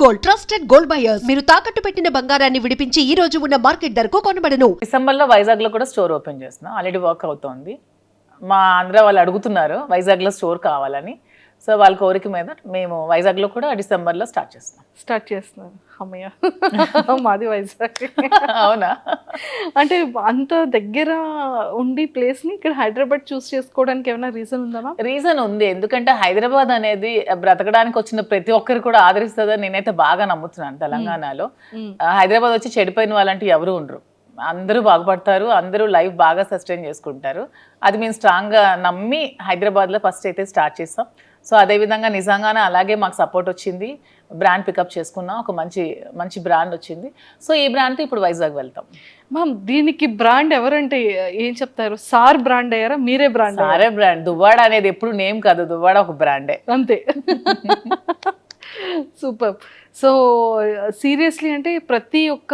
Gold, trusted gold buyers. మీరు తాకట్టు పెట్టిన బంగారాన్ని విడిపించి ఈ రోజు ఉన్న మార్కెట్ ధరకు కొనబడను. డిసెంబర్లో వైజాగ్లో కూడా స్టోర్ ఓపెన్ చేస్తున్నాం. ఆల్రెడీ వర్క్ అవుతోంది. మా ఆంధ్ర వాళ్ళు అడుగుతున్నారు వైజాగ్లో స్టోర్ కావాలని. సో వాళ్ళ కోరిక మీద మేము వైజాగ్లో కూడా డిసెంబర్లో స్టార్ట్ చేస్తున్నారు. అమ్మయ్య మాది వైజాగ్. అవునా? అంటే అంత దగ్గర ఉండి ప్లేస్ని ఇక్కడ హైదరాబాద్ చూస్ చేసుకోవడానికి ఏమైనా రీజన్ ఉందా? రీజన్ ఉంది. ఎందుకంటే హైదరాబాద్ అనేది బ్రతకడానికి వచ్చిన ప్రతి ఒక్కరు కూడా ఆదరిస్తుందని నేనైతే బాగా నమ్ముతున్నాను. తెలంగాణలో హైదరాబాద్ వచ్చి చెడిపోయిన వాళ్ళంటే ఎవరు ఉండరు. అందరూ బాగుపడతారు, అందరూ లైఫ్ బాగా సస్టైన్ చేసుకుంటారు. అది మేము స్ట్రాంగ్గా నమ్మి హైదరాబాద్లో ఫస్ట్ అయితే స్టార్ట్ చేస్తాం. సో అదేవిధంగా నిజంగానే అలాగే మాకు సపోర్ట్ వచ్చింది. బ్రాండ్ పికప్ చేసుకున్నాం, ఒక మంచి బ్రాండ్ వచ్చింది. సో ఈ బ్రాండ్తో ఇప్పుడు వైజాగ్ వెళ్తాం. మ్యామ్ దీనికి బ్రాండ్ ఎవరంటే ఏం చెప్తారు? సార్ బ్రాండ్ అయ్యారా, మీరే బ్రాండ్? సారే బ్రాండ్. దువ్వాడ అనేది ఎప్పుడు నేమ్ కాదు, దువ్వాడ ఒక బ్రాండే అంతే. సూపర్. సో సీరియస్లీ అంటే ప్రతి ఒక్క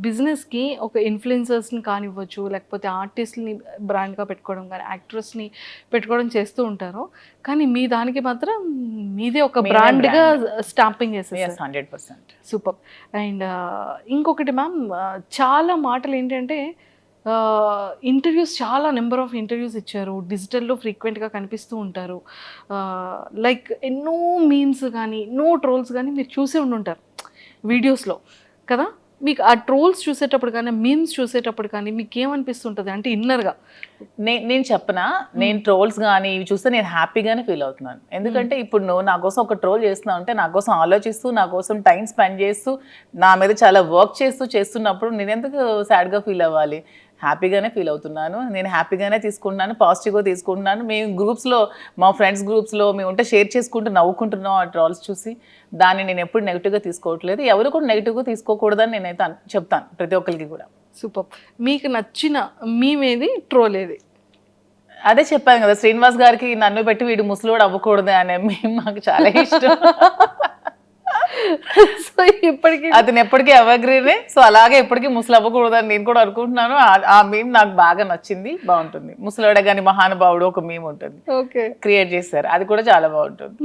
బిజినెస్కి ఒక ఇన్ఫ్లుయెన్సర్స్ని కానివ్వచ్చు, లేకపోతే ఆర్టిస్ట్ని బ్రాండ్గా పెట్టుకోవడం కానీ, యాక్ట్రెస్ని పెట్టుకోవడం చేస్తూ ఉంటారు. కానీ మీ దానికి మాత్రం మీదే ఒక బ్రాండ్గా స్టాంపింగ్ చేసేసారు. 100%. సూపర్. అండ్ ఇంకొకటి మ్యామ్, చాలా మాటలు ఏంటంటే ఇంటర్వ్యూస్, చాలా నెంబర్ ఆఫ్ ఇంటర్వ్యూస్ ఇచ్చారు. డిజిటల్లో ఫ్రీక్వెంట్గా కనిపిస్తూ ఉంటారు. లైక్ ఎన్నో మీమ్స్ కానీ, ఎన్నో ట్రోల్స్ కానీ మీరు చూసే ఉండుంటారు వీడియోస్లో కదా. మీకు ఆ ట్రోల్స్ చూసేటప్పుడు కానీ, మీమ్స్ చూసేటప్పుడు కానీ మీకు ఏమనిపిస్తుంటుంది అంటే ఇన్నర్గా? నేను చెప్పనా, నేను ట్రోల్స్ కానీ ఇవి చూస్తే నేను హ్యాపీగానే ఫీల్ అవుతున్నాను. ఎందుకంటే ఇప్పుడు నువ్వు నా కోసం ఒక ట్రోల్ చేస్తున్నావు అంటే, నా కోసం ఆలోచిస్తూ, నా కోసం టైం స్పెండ్ చేస్తూ, నా మీద చాలా వర్క్ చేస్తున్నప్పుడు నేను ఎందుకు సాడ్గా ఫీల్ అవ్వాలి? హ్యాపీగానే ఫీల్ అవుతున్నాను. నేను హ్యాపీగానే తీసుకుంటున్నాను, పాజిటివ్గా తీసుకుంటున్నాను. మేము గ్రూప్స్లో, మా ఫ్రెండ్స్ గ్రూప్స్లో మేము ఉంటే షేర్ చేసుకుంటూ నవ్వుకుంటున్నాం ఆ ట్రోల్స్ చూసి. దాన్ని నేను ఎప్పుడు నెగిటివ్గా తీసుకోవట్లేదు. ఎవరు కూడా నెగిటివ్గా తీసుకోకూడదని నేనైతే చెప్తాను ప్రతి ఒక్కరికి కూడా. సూపర్. మీకు నచ్చిన మీమేది, ట్రోల్ ఏది? అదే చెప్పాను కదా, శ్రీనివాస్ గారికి నన్ను పెట్టి వీడు ముసలోడు అవ్వకూడదు అనే మేము మాకు చాలా ఇష్టం. సో ఇప్పటికీ అతను ఎప్పటికీ ఎవర్గ్రీనే. సో అలాగే ఎప్పటికీ ముసలు అవ్వకూడదు అని నేను కూడా అనుకుంటున్నాను. ఆ మీమ్ నాకు బాగా నచ్చింది, బాగుంటుంది. ముసలోడ గాని మహానుభావుడు ఒక మీమ్ ఉంటుంది, ఓకే, క్రియేట్ చేశారు. అది కూడా చాలా బాగుంటుంది.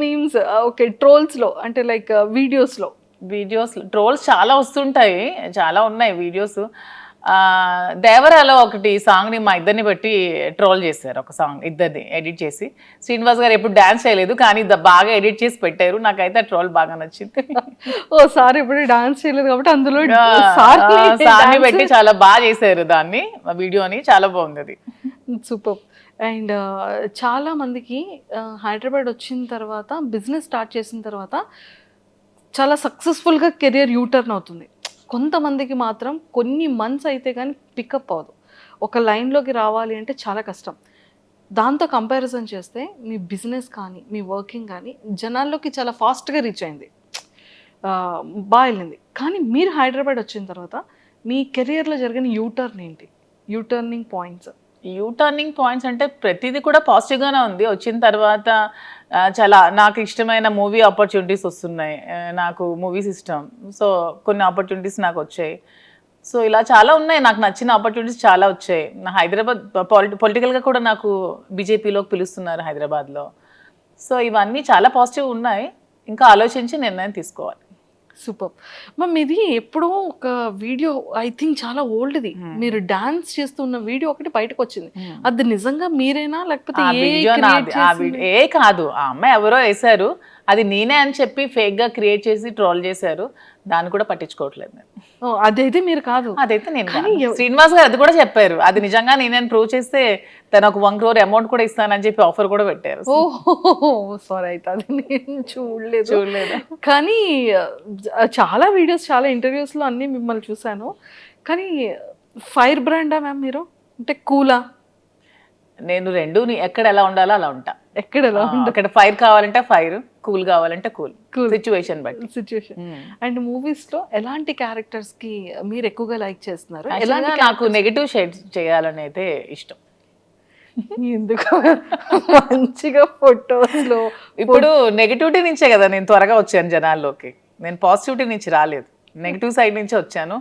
Memes okay. ట్రోల్స్లో అంటే లైక్ వీడియోస్లో ట్రోల్స్ చాలా వస్తుంటాయి, చాలా ఉన్నాయి వీడియోస్. దేవరాలో ఒకటి సాంగ్ని మా ఇద్దరిని బట్టి ట్రోల్ చేశారు. ఒక సాంగ్ ఇద్దరిని ఎడిట్ చేసి, శ్రీనివాస్ గారు ఎప్పుడు డాన్స్ చేయలేదు కానీ బాగా ఎడిట్ చేసి పెట్టారు. నాకైతే ఆ ట్రోల్ బాగా నచ్చింది. ఓ సార్ ఇప్పుడు డాన్స్ చేయలేదు కాబట్టి అందులో సార్ని పెట్టి చాలా బాగా చేశారు దాన్ని, వీడియోని. చాలా బాగుంది అది. సూపర్. అండ్ చాలా మందికి హైదరాబాద్ వచ్చిన తర్వాత, బిజినెస్ స్టార్ట్ చేసిన తర్వాత చాలా సక్సెస్ఫుల్గా కెరియర్ యూటర్న్ అవుతుంది. కొంతమందికి మాత్రం కొన్ని మంత్స్ అయితే కానీ పికప్ అవ్వదు. ఒక లైన్లోకి రావాలి అంటే చాలా కష్టం. దాంతో కంపారిజన్ చేస్తే మీ బిజినెస్ కానీ, మీ వర్కింగ్ కానీ జనాల్లోకి చాలా ఫాస్ట్గా రీచ్ అయింది, బాగా వెళ్ళింది. కానీ మీరు హైదరాబాద్ వచ్చిన తర్వాత మీ కెరియర్లో జరిగిన యూటర్న్ ఏంటి? యూటర్నింగ్ పాయింట్స్ అంటే ప్రతిదీ కూడా పాజిటివ్గానే ఉంది. వచ్చిన తర్వాత చాలా నాకు ఇష్టమైన మూవీ ఆపర్చునిటీస్ వస్తున్నాయి. నాకు మూవీస్ ఇష్టం, సో కొన్ని ఆపర్చునిటీస్ నాకు వచ్చాయి. సో ఇలా చాలా ఉన్నాయి, నాకు నచ్చిన ఆపర్చునిటీస్ చాలా వచ్చాయి. నా హైదరాబాద్ పొలిటికల్గా కూడా నాకు బీజేపీలోకి పిలుస్తున్నారు హైదరాబాద్లో. సో ఇవన్నీ చాలా పాజిటివ్ ఉన్నాయి. ఇంకా ఆలోచించి నిర్ణయం తీసుకోవాలి. Super ma'am. ఇది ఎప్పుడో ఒక వీడియో, ఐ థింక్ చాలా ఓల్డ్ది, మీరు డాన్స్ చేస్తున్న వీడియో ఒకటి బయటకు వచ్చింది. అది నిజంగా మీరేనా లేకపోతే ఏ కాదు, ఆ అమ్మాయి ఎవరో వేశారు, అది నేనే అని చెప్పి ఫేక్ గా క్రియేట్ చేసి ట్రోల్ చేశారు. దాన్ని కూడా పట్టించుకోవట్లేదు నేను. అదైతే మీరు కాదు? అదైతే నేను కాదు. శ్రీనివాస్ గారు అది కూడా చెప్పారు, అది నిజంగా నేనేను ప్రూవ్ చేస్తే తను ఒక 1 crore అమౌంట్ కూడా ఇస్తానని చెప్పి ఆఫర్ కూడా పెట్టారు. ఓహో సారీ, అయితే అది నేను చూడలేదు. కానీ చాలా వీడియోస్, చాలా ఇంటర్వ్యూస్లో అన్నీ మిమ్మల్ని చూశాను. కానీ ఫైర్ బ్రాండా మ్యామ్ మీరు? అంటే కూలా? నేను రెండు, ఎక్కడ ఎలా ఉండాలో అలా ఉంటా. ఎక్కడ ఎలా ఉంటా? అక్కడ ఫైర్ కావాలంటే ఫైర్, కూల్ కావాలంటే కూల్, సిచ్యువేషన్ బట్టి. అండ్ మూవీస్లో ఎలాంటి క్యారెక్టర్స్కి మీరు ఎక్కువగా లైక్ చేస్తున్నారు? నాకు నెగటివ్ షేడ్స్ చేయాలని అయితే ఇష్టం. ఎందుకు? మంచిగా ఫొటోస్లో ఇప్పుడు నెగటివిటీ నుంచే కదా నేను త్వరగా వచ్చాను జనాల్లోకి. నేను పాజిటివిటీ నుంచి రాలేదు, నెగిటివ్ సైడ్ నుంచే వచ్చాను.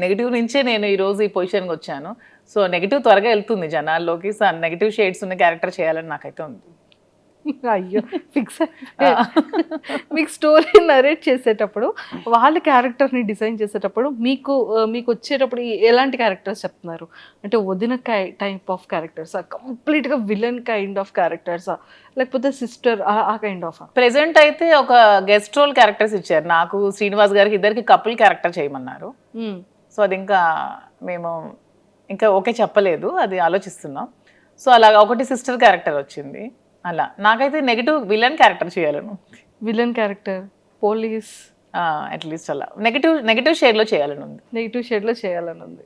నెగిటివ్ నుంచే నేను ఈరోజు ఈ పొజిషన్కి వచ్చాను. సో నెగిటివ్ త్వరగా వెళ్తుంది జనాల్లోకి. సో నెగిటివ్ షేడ్స్ ఉన్న క్యారెక్టర్ చేయాలని నాకైతే ఉంది. అయ్యో ఫిక్స్ మీకు స్టోరీ నరేట్ చేసేటప్పుడు వాళ్ళ క్యారెక్టర్ని డిజైన్ చేసేటప్పుడు మీకు వచ్చేటప్పుడు ఎలాంటి క్యారెక్టర్స్ చెప్తున్నారు? అంటే వదిన టైప్ ఆఫ్ క్యారెక్టర్సా, కంప్లీట్గా విలన్ కైండ్ ఆఫ్ క్యారెక్టర్సా, లేకపోతే సిస్టర్ ఆ కైండ్ ఆఫ్? ప్రెసెంట్ అయితే ఒక గెస్ట్ రోల్ క్యారెక్టర్స్ ఇచ్చారు నాకు, శ్రీనివాస్ గారికి ఇద్దరికి కపుల్ క్యారెక్టర్ చేయమన్నారు. సో అది ఇంకా మేము ఇంకా ఓకే చెప్పలేదు, అది ఆలోచిస్తున్నాం. సో అలాగా ఒకటి సిస్టర్ క్యారెక్టర్ వచ్చింది. అలా నాకైతే నెగిటివ్ విలన్ క్యారెక్టర్ చేయాలను. విలన్ క్యారెక్టర్, పోలీస్, అట్లీస్ట్ అలా నెగిటివ్ షేడ్లో చేయాలని ఉంది. నెగిటివ్ షేడ్లో చేయాలని ఉంది.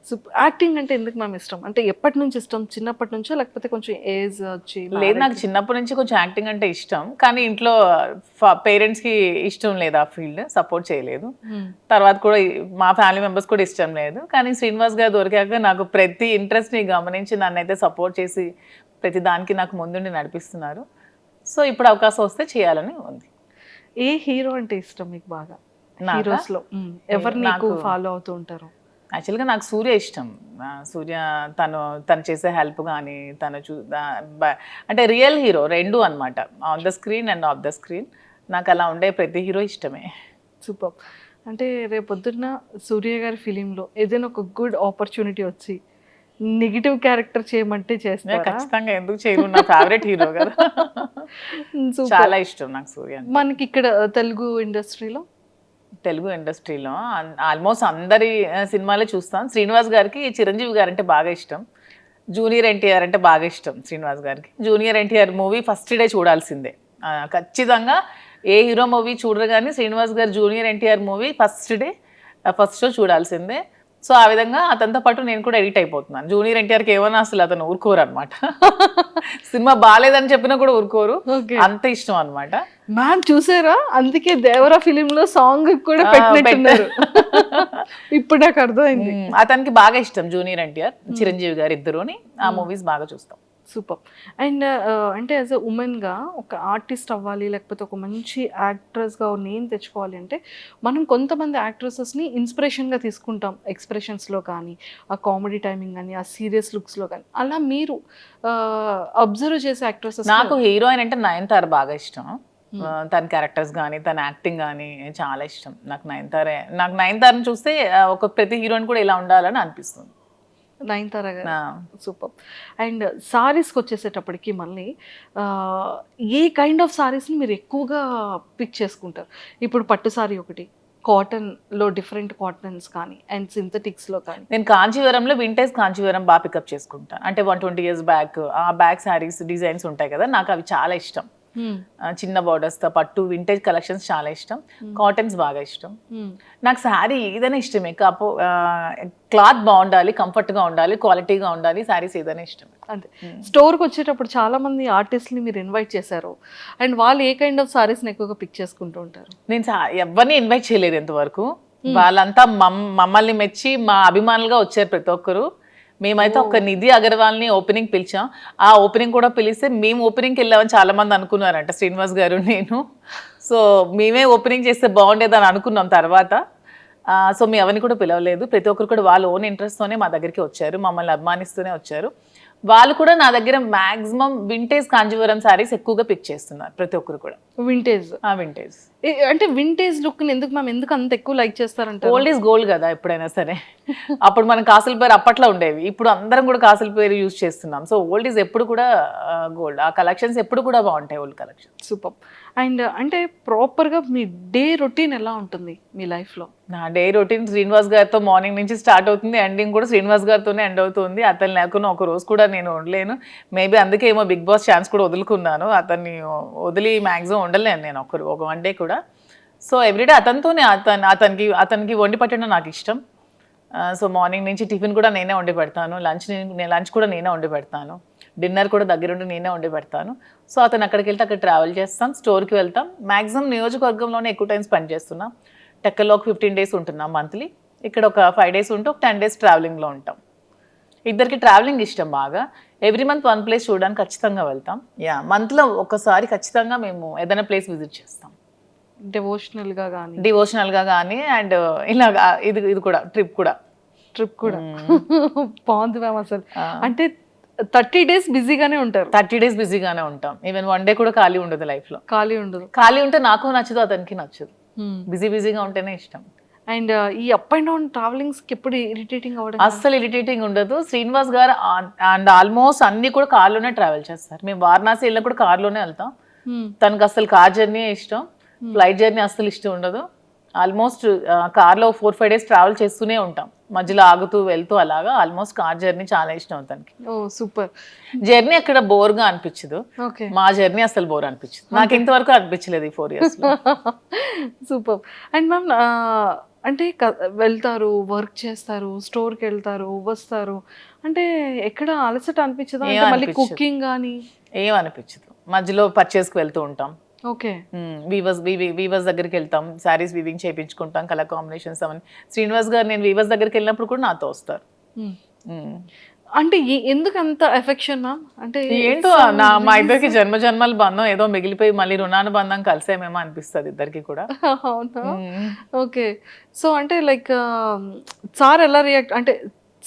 సో యాక్టింగ్ అంటే ఎందుకు మ్యామ్ ఇష్టం? అంటే ఎప్పటి నుంచి ఇష్టం? చిన్నప్పటి నుంచో లేకపోతే కొంచెం ఏజ్ వచ్చి? లేదు, నాకు చిన్నప్పటి నుంచి కొంచెం యాక్టింగ్ అంటే ఇష్టం, కానీ ఇంట్లో పేరెంట్స్కి ఇష్టం లేదు, ఆ ఫీల్డ్ సపోర్ట్ చేయలేదు. తర్వాత కూడా మా ఫ్యామిలీ మెంబర్స్ కూడా ఇష్టం లేదు. కానీ శ్రీనివాస్ గారు దొరికాక నాకు ప్రతి ఇంట్రెస్ట్ని గమనించి నన్ను అయితే సపోర్ట్ చేసి ప్రతి దానికి నాకు ముందుండి నడిపిస్తున్నారు. సో ఇప్పుడు అవకాశం వస్తే చేయాలని ఉంది. ఏ హీరో అంటే ఇష్టం మీకు బాగా? నాకా? హీరోస్లో ఎవరు నీకు ఫాలో అవుతూ ఉంటారు? యాక్చువల్గా నాకు సూర్య ఇష్టం. సూర్య తను చేసే హెల్ప్ కానీ తను అంటే రియల్ హీరో రెండు అనమాట, on the screen and of the screen. నాకు అలా ఉండే ప్రతి హీరో ఇష్టమే. సూపర్. అంటే రేపొద్దున్న సూర్య గారి ఫిలింలో ఏదైనా ఒక గుడ్ ఆపర్చునిటీ వచ్చి నెగిటివ్ క్యారెక్టర్ చేయమంటే చేస్తారా? ఖచ్చితంగా, ఎందుకు చేయను, నా ఫేవరెట్ హీరో కదా. చాలా ఇష్టం నాకు సూర్య. మనకి ఇక్కడ తెలుగు ఇండస్ట్రీలో ఆల్మోస్ట్ అందరి సినిమాలే చూస్తాను. శ్రీనివాస్ గారికి చిరంజీవి గారు అంటే బాగా ఇష్టం, జూనియర్ ఎన్టీఆర్ అంటే బాగా ఇష్టం. శ్రీనివాస్ గారికి junior NTR movie first day చూడాల్సిందే, ఖచ్చితంగా. ఏ హీరో మూవీ చూడరు కానీ శ్రీనివాస్ గారు junior NTR movie first show చూడాల్సిందే. సో ఆ విధంగా అతనితో పాటు నేను కూడా ఎడిట్ అయిపోతున్నాను. జూనియర్ ఎన్టీఆర్కి ఏమన్నా అసలు అతను ఊరుకోరు అనమాట. సినిమా బాగాలేదని చెప్పినా కూడా ఊరుకోరు, అంత ఇష్టం అనమాట. మ్యామ్ చూసారా, అందుకే దేవరా ఫిలిం లో సాంగ్ కూడా పెట్టినట్టున్నారు. ఇప్పుడు నాకు అర్థమైంది. అతనికి బాగా ఇష్టం జూనియర్ ఎన్టీఆర్, చిరంజీవి గారు ఇద్దరుని. ఆ మూవీస్ బాగా చూస్తాం. సూపర్. అండ్ అంటే యాజ్ ఎ ఉమెన్గా ఒక ఆర్టిస్ట్ అవ్వాలి, లేకపోతే ఒక మంచి యాక్ట్రెస్గా నేమ్ తెచ్చుకోవాలి అంటే మనం కొంతమంది యాక్ట్రెసెస్ని ఇన్స్పిరేషన్గా తీసుకుంటాం, ఎక్స్ప్రెషన్స్లో కానీ, ఆ కామెడీ టైమింగ్ కానీ, ఆ సీరియస్ లుక్స్లో కానీ. అలా మీరు అబ్జర్వ్ చేసే యాక్ట్రెసెస్? నాకు హీరోయిన్ అంటే నయనతార బాగా ఇష్టం. తన క్యారెక్టర్స్ కానీ తన యాక్టింగ్ కానీ చాలా ఇష్టం. నాకు నయనతారని చూస్తే ఒక ప్రతి హీరోయిన్ కూడా ఇలా ఉండాలని అనిపిస్తుంది. నయనతార గారు సూపర్. అండ్ సారీస్కి వచ్చేసేటప్పటికి మళ్ళీ ఏ కైండ్ ఆఫ్ సారీస్ని మీరు ఎక్కువగా పిక్ చేసుకుంటారు? ఇప్పుడు పట్టు సారీ ఒకటి, కాటన్లో డిఫరెంట్ కాటన్స్ కానీ, అండ్ సింథటిక్స్లో కానీ. నేను కాంచీవరంలో వింటేజ్ కాంచీవరం బాగా పికప్ చేసుకుంటాను. అంటే 120 years బ్యాక్ ఆ బ్యాక్ శారీస్ డిజైన్స్ ఉంటాయి కదా, నాకు అవి చాలా ఇష్టం. చిన్న బార్డర్స్తో పట్టు వింటేజ్ కలెక్షన్స్ చాలా ఇష్టం. కాటన్స్ బాగా ఇష్టం. నాకు శారీ ఏదైనా ఇష్టమే, క్లాత్ బాగుండాలి, కంఫర్ట్గా ఉండాలి, క్వాలిటీగా ఉండాలి, శారీస్ ఏదైనా ఇష్టం. అంతే. స్టోర్కి వచ్చేటప్పుడు చాలా మంది ఆర్టిస్ట్ని మీరు ఇన్వైట్ చేశారు, అండ్ వాళ్ళు ఏ కైండ్ ఆఫ్ సారీస్ని ఎక్కువగా పిక్ చేసుకుంటూ ఉంటారు? నేను ఎవరిని ఇన్వైట్ చేయలేదు ఇంతవరకు. వాళ్ళంతా మమ్మల్ని మెచ్చి మా అభిమానులుగా వచ్చారు ప్రతి ఒక్కరు. మేమైతే ఒక నిధి అగర్వాల్ని ఓపెనింగ్ పిలిచాం. ఆ ఓపెనింగ్ కూడా పిలిస్తే మేము ఓపెనింగ్కి వెళ్ళామని చాలా మంది అనుకున్నారంట, శ్రీనివాస్ గారు నేను. సో మేమే ఓపెనింగ్ చేస్తే బాగుండేదని అనుకున్నాం తర్వాత. సో మేము ఎవరిని కూడా పిలవలేదు. ప్రతి ఒక్కరు కూడా వాళ్ళ ఓన్ ఇంట్రెస్ట్తోనే మా దగ్గరికి వచ్చారు, మమ్మల్ని అభిమానిస్తూనే వచ్చారు. వాళ్ళు కూడా నా దగ్గర మాక్సిమం వింటేజ్ కాంజీవరం శారీస్ ఎక్కువగా పిక్ చేస్తున్నారు ప్రతి ఒక్కరు కూడా. వింటేజ్ అంటే వింటేజ్ లుక్ ఎందుకు అంత ఎక్కువ లైక్ చేస్తారంటే? ఓల్డ్ ఈజ్ గోల్డ్ కదా ఎప్పుడైనా సరే. అప్పుడు మనం కాసుల పేరు అప్పట్లో ఉండేవి, ఇప్పుడు అందరం కూడా కాసుల పేరు యూజ్ చేస్తున్నాం. సో ఓల్డ్ ఈజ్ ఎప్పుడు కూడా గోల్డ్. ఆ కలెక్షన్స్ ఎప్పుడు కూడా బాగుంటాయి, ఓల్డ్ కలెక్షన్. సూపర్. అండ్ అంటే ప్రాపర్గా మీ డే రొటీన్ ఎలా ఉంటుంది మీ లైఫ్లో? నా డే రొటీన్ శ్రీనివాస్ గారితో మార్నింగ్ నుంచి స్టార్ట్ అవుతుంది, ఎండింగ్ కూడా శ్రీనివాస్ గారితోనే ఎండ్ అవుతుంది. అతను లేకుండా ఒక రోజు కూడా నేను ఉండలేను. మేబీ అందుకే ఏమో బిగ్ బాస్ ఛాన్స్ కూడా వదులుకున్నాను. అతన్ని వదిలి మ్యాక్సిమం ఉండలేను నేను ఒక వన్ డే కూడా. సో ఎవ్రీడే అతనితోనే, అతనికి వండి పెట్టడం నాకు ఇష్టం. సో మార్నింగ్ నుంచి టిఫిన్ కూడా నేనే వండి పెడతాను, లంచ్ కూడా నేనే వండి పెడతాను, డిన్నర్ కూడా దగ్గరుండి నేనే వండి పెడతాను. సో అతను అక్కడికి వెళ్తే అక్కడ ట్రావెల్ చేస్తాం, స్టోర్కి వెళ్తాం. మ్యాక్సిమం నియోజకవర్గంలోనే ఎక్కువ టైం స్పెండ్ చేస్తున్నాం. టెక్కల్లో ఒక 15 days ఉంటున్నాం మంత్లీ, ఇక్కడ ఒక 5 days ఉంటే ఒక 10 days ట్రావెలింగ్లో ఉంటాం. ఇద్దరికి ట్రావెలింగ్ ఇష్టం బాగా. ఎవ్రీ మంత్ వన్ ప్లేస్ చూడడానికి ఖచ్చితంగా వెళ్తాం. మంత్లో ఒకసారి ఖచ్చితంగా మేము ఏదైనా ప్లేస్ విజిట్ చేస్తాం, డివోషనల్గా కానీ అండ్ ఇలాగా. ఇది కూడా ట్రిప్ కూడా బాగుంది మ్యామ్. అసలు అంటే 30 days బిజీగానే ఉంటారు, 30 days బిజీగానే ఉంటాం. ఈవెన్ 1 day కూడా ఖాళీ ఉండదు లైఫ్లో. ఖాళీ ఉండదు. ఖాళీ ఉంటే నాకు నచ్చదు, అతనికి నచ్చదు. బిజీగా ఉంటేనే ఇష్టం. అండ్ ఈ అప్ అండ్ డౌన్ ట్రావెలింగ్స్కి ఎప్పుడు ఇరిటేటింగ్ అవ్వడం? అస్సలు ఇరిటేటింగ్ ఉండదు. శ్రీనివాస్ గారు అండ్ ఆల్మోస్ట్ అన్ని కూడా కార్లోనే ట్రావెల్ చేస్తారు. మేము వారణాసి వెళ్ళినా కూడా కార్లోనే వెళ్తాం. తనకు అసలు కార్ జర్నీ ఇష్టం, ఫ్లైట్ జర్నీ అస్సలు ఇష్టం ఉండదు. ఆల్మోస్ట్ కార్లో 4-5 days ట్రావెల్ చేస్తూనే ఉంటాం, మధ్యలో ఆగుతూ వెళ్తూ అలాగా. ఆల్మోస్ట్ కార్ జర్నీ చాలా ఇష్టం తనకి. ఓ సూపర్. జర్నీ అక్కడ బోర్గా అనిపించదు, ఓకే. మా జర్నీ అసలు బోర్ అనిపించదు. నాకు ఇంతవరకు అనిపించలేదు ఈ 4 years. సూపర్. అండ్ మ్యామ్ అంటే వెళ్తారు, వర్క్ చేస్తారు, స్టోర్కి వెళ్తారు, వస్తారు, అంటే ఎక్కడ అలసట అనిపించదా? అంటే మళ్ళీ కుకింగ్ కానీ ఏం అనిపించదు. మధ్యలో పర్చేస్కి వెళ్తూ ఉంటాం. ఓకే. వీవర్స్ దగ్గరికి వెళ్తాం, శారీస్ వీవింగ్ చేయించుకుంటాం, కలర్ కాంబినేషన్స్ అవన్నీ. శ్రీనివాస్ గారు నేను వీవర్స్ దగ్గరికి వెళ్ళినప్పుడు కూడా నాతో వస్తారు. అంటే ఎందుకు అంత ఎఫెక్షన్ మ్యామ్? అంటే ఏంటో మా ఇద్దరికి జన్మల బంధం ఏదో మిగిలిపోయి మళ్ళీ రుణానుబంధం కలిసేమేమో అనిపిస్తుంది ఇద్దరికి కూడా. అవునా? ఓకే. సో అంటే లైక్ సార్ ఎలా రియాక్ట్, అంటే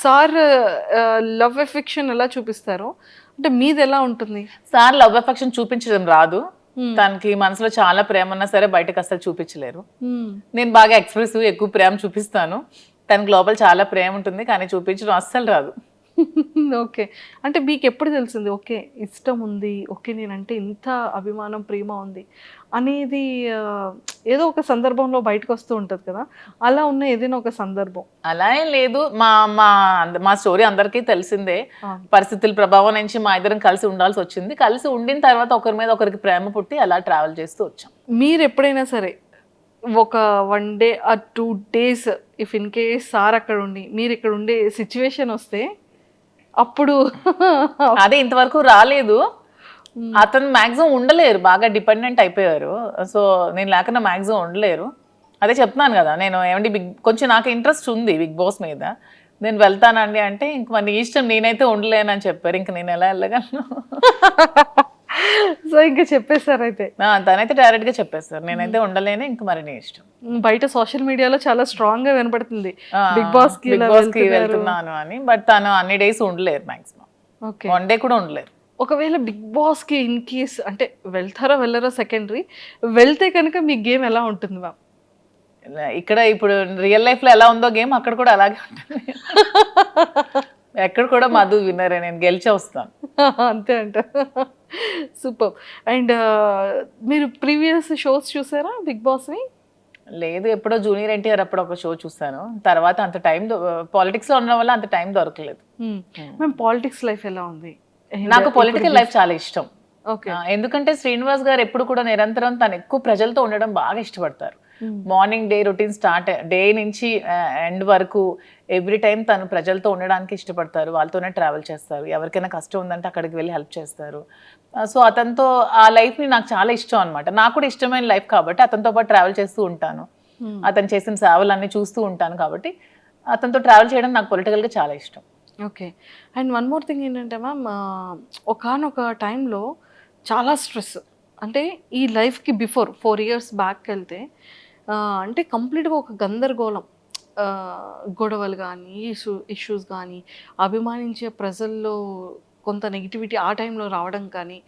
సార్ లవ్ ఎఫెక్షన్ ఎలా చూపిస్తారు, అంటే మీది ఎలా ఉంటుంది? సార్ లవ్ ఎఫెక్షన్ చూపించడం రాదు. తనకి మనసులో చాలా ప్రేమ ఉన్నా సరే బయటకు అసలు చూపించలేరు. నేను బాగా ఎక్స్ప్రెసివ్, ఎక్కువ ప్రేమ చూపిస్తాను. తనకి లోపల చాలా ప్రేమ ఉంటుంది కానీ చూపించడం అస్సలు రాదు. ఓకే. అంటే మీకు ఎప్పుడు తెలిసింది ఓకే ఇష్టం ఉంది, ఓకే నేనంటే ఇంత అభిమానం ప్రేమ ఉంది అనేది? ఏదో ఒక సందర్భంలో బయటకు వస్తూ ఉంటుంది కదా, అలా ఉన్న ఏదైనా ఒక సందర్భం? అలా ఏం లేదు. మా స్టోరీ అందరికీ తెలిసిందే. పరిస్థితుల ప్రభావం నుంచి మా ఇద్దరం కలిసి ఉండాల్సి వచ్చింది. కలిసి ఉండిన తర్వాత ఒకరి మీద ఒకరికి ప్రేమ పుట్టి అలా ట్రావెల్ చేస్తూ వచ్చాం. మీరు ఎప్పుడైనా సరే ఒక 1 day or 2 days if in case sir అక్కడ ఉండి మీరు ఇక్కడ ఉండే సిచ్యువేషన్ వస్తే అప్పుడు అదే ఇంతవరకు రాలేదు. అతను మ్యాక్సిమం ఉండలేరు, బాగా డిపెండెంట్ అయిపోయారు. సో నేను లేకుండా మ్యాక్సిమం ఉండలేరు. అదే చెప్తున్నాను కదా, నేను ఏమంటే కొంచెం నాకు ఇంట్రెస్ట్ ఉంది బిగ్ బాస్ మీద, నేను వెళ్తానండి అంటే ఇంక మరి ఇష్టం, నేనైతే ఉండలేనని చెప్పారు. ఇంక నేను ఎలా వెళ్ళగలను? సో ఇంకా చెప్పేశారు అయితే? తనైతే డైరెక్ట్ గా చెప్పేస్తారు, నేనైతే ఉండలేను, ఇంక మరి నీ ఇష్టం. బయట సోషల్ మీడియాలో చాలా స్ట్రాంగ్ గా వినపడుతుంది బిగ్ బాస్ కి వెళ్తున్నాను అని. బట్ తను అన్ని డేస్ ఉండలేరు, మాక్సిమం 1 day కూడా ఉండలేరు. ఒకవేళ బిగ్ బాస్ కి ఇన్ కేస్ అంటే వెళ్తారో వెళ్ళరో సెకండరీ, వెళ్తే కనుక మీ గేమ్ ఎలా ఉంటుంది మ్యామ్? ఇక్కడ ఇప్పుడు రియల్ లైఫ్ లో ఎలా ఉందో గేమ్ అక్కడ కూడా అలాగే ఉంటుంది. ఎక్కడ కూడా మధు విన్నరే, నేను గెలిచే వస్తాను. అంతే అంట. సూపర్. అండ్ మీరు ప్రీవియస్ షోస్ చూసారా బిగ్ బాస్ని? లేదు, ఎప్పుడో జూనియర్ ఎన్టీఆర్ అప్పుడు ఒక షో చూసాను. తర్వాత అంత టైం పాలిటిక్స్ లో ఉండడం వల్ల అంత టైం దొరకలేదు. మేము పాలిటిక్స్ లైఫ్ ఎలా ఉంది? నాకు పొలిటికల్ లైఫ్ చాలా ఇష్టం. ఓకే. ఎందుకంటే శ్రీనివాస్ గారు ఎప్పుడు కూడా నిరంతరం తను ఎక్కువ ప్రజలతో ఉండడం బాగా ఇష్టపడతారు. Morning day routine start day నుంచి ఎండ్ వరకు ఎవ్రీ టైం తను ప్రజలతో ఉండడానికి ఇష్టపడతారు. వాళ్ళతోనే ట్రావెల్ చేస్తారు. ఎవరికైనా కష్టం ఉందంటే అక్కడికి వెళ్ళి హెల్ప్ చేస్తారు. సో అతనితో ఆ లైఫ్ని నాకు చాలా ఇష్టం అనమాట. నాకు కూడా ఇష్టమైన లైఫ్ కాబట్టి అతనితో పాటు ట్రావెల్ చేస్తూ ఉంటాను. అతను చేసిన సేవలన్నీ చూస్తూ ఉంటాను కాబట్టి అతనితో ట్రావెల్ చేయడం నాకు పొలిటికల్గా చాలా ఇష్టం. Okay. And one more thing ఏంటంటే మ్యామ్, ఒకానొక టైంలో చాలా స్ట్రెస్, అంటే ఈ లైఫ్కి బిఫోర్ 4 years బ్యాక్ వెళ్తే అంటే కంప్లీట్గా ఒక గందరగోళం, గొడవలు కానీ ఇష్యూస్ కానీ, అభిమానించే ప్రజల్లో కొంత నెగిటివిటీ ఆ టైంలో రావడం కానీ.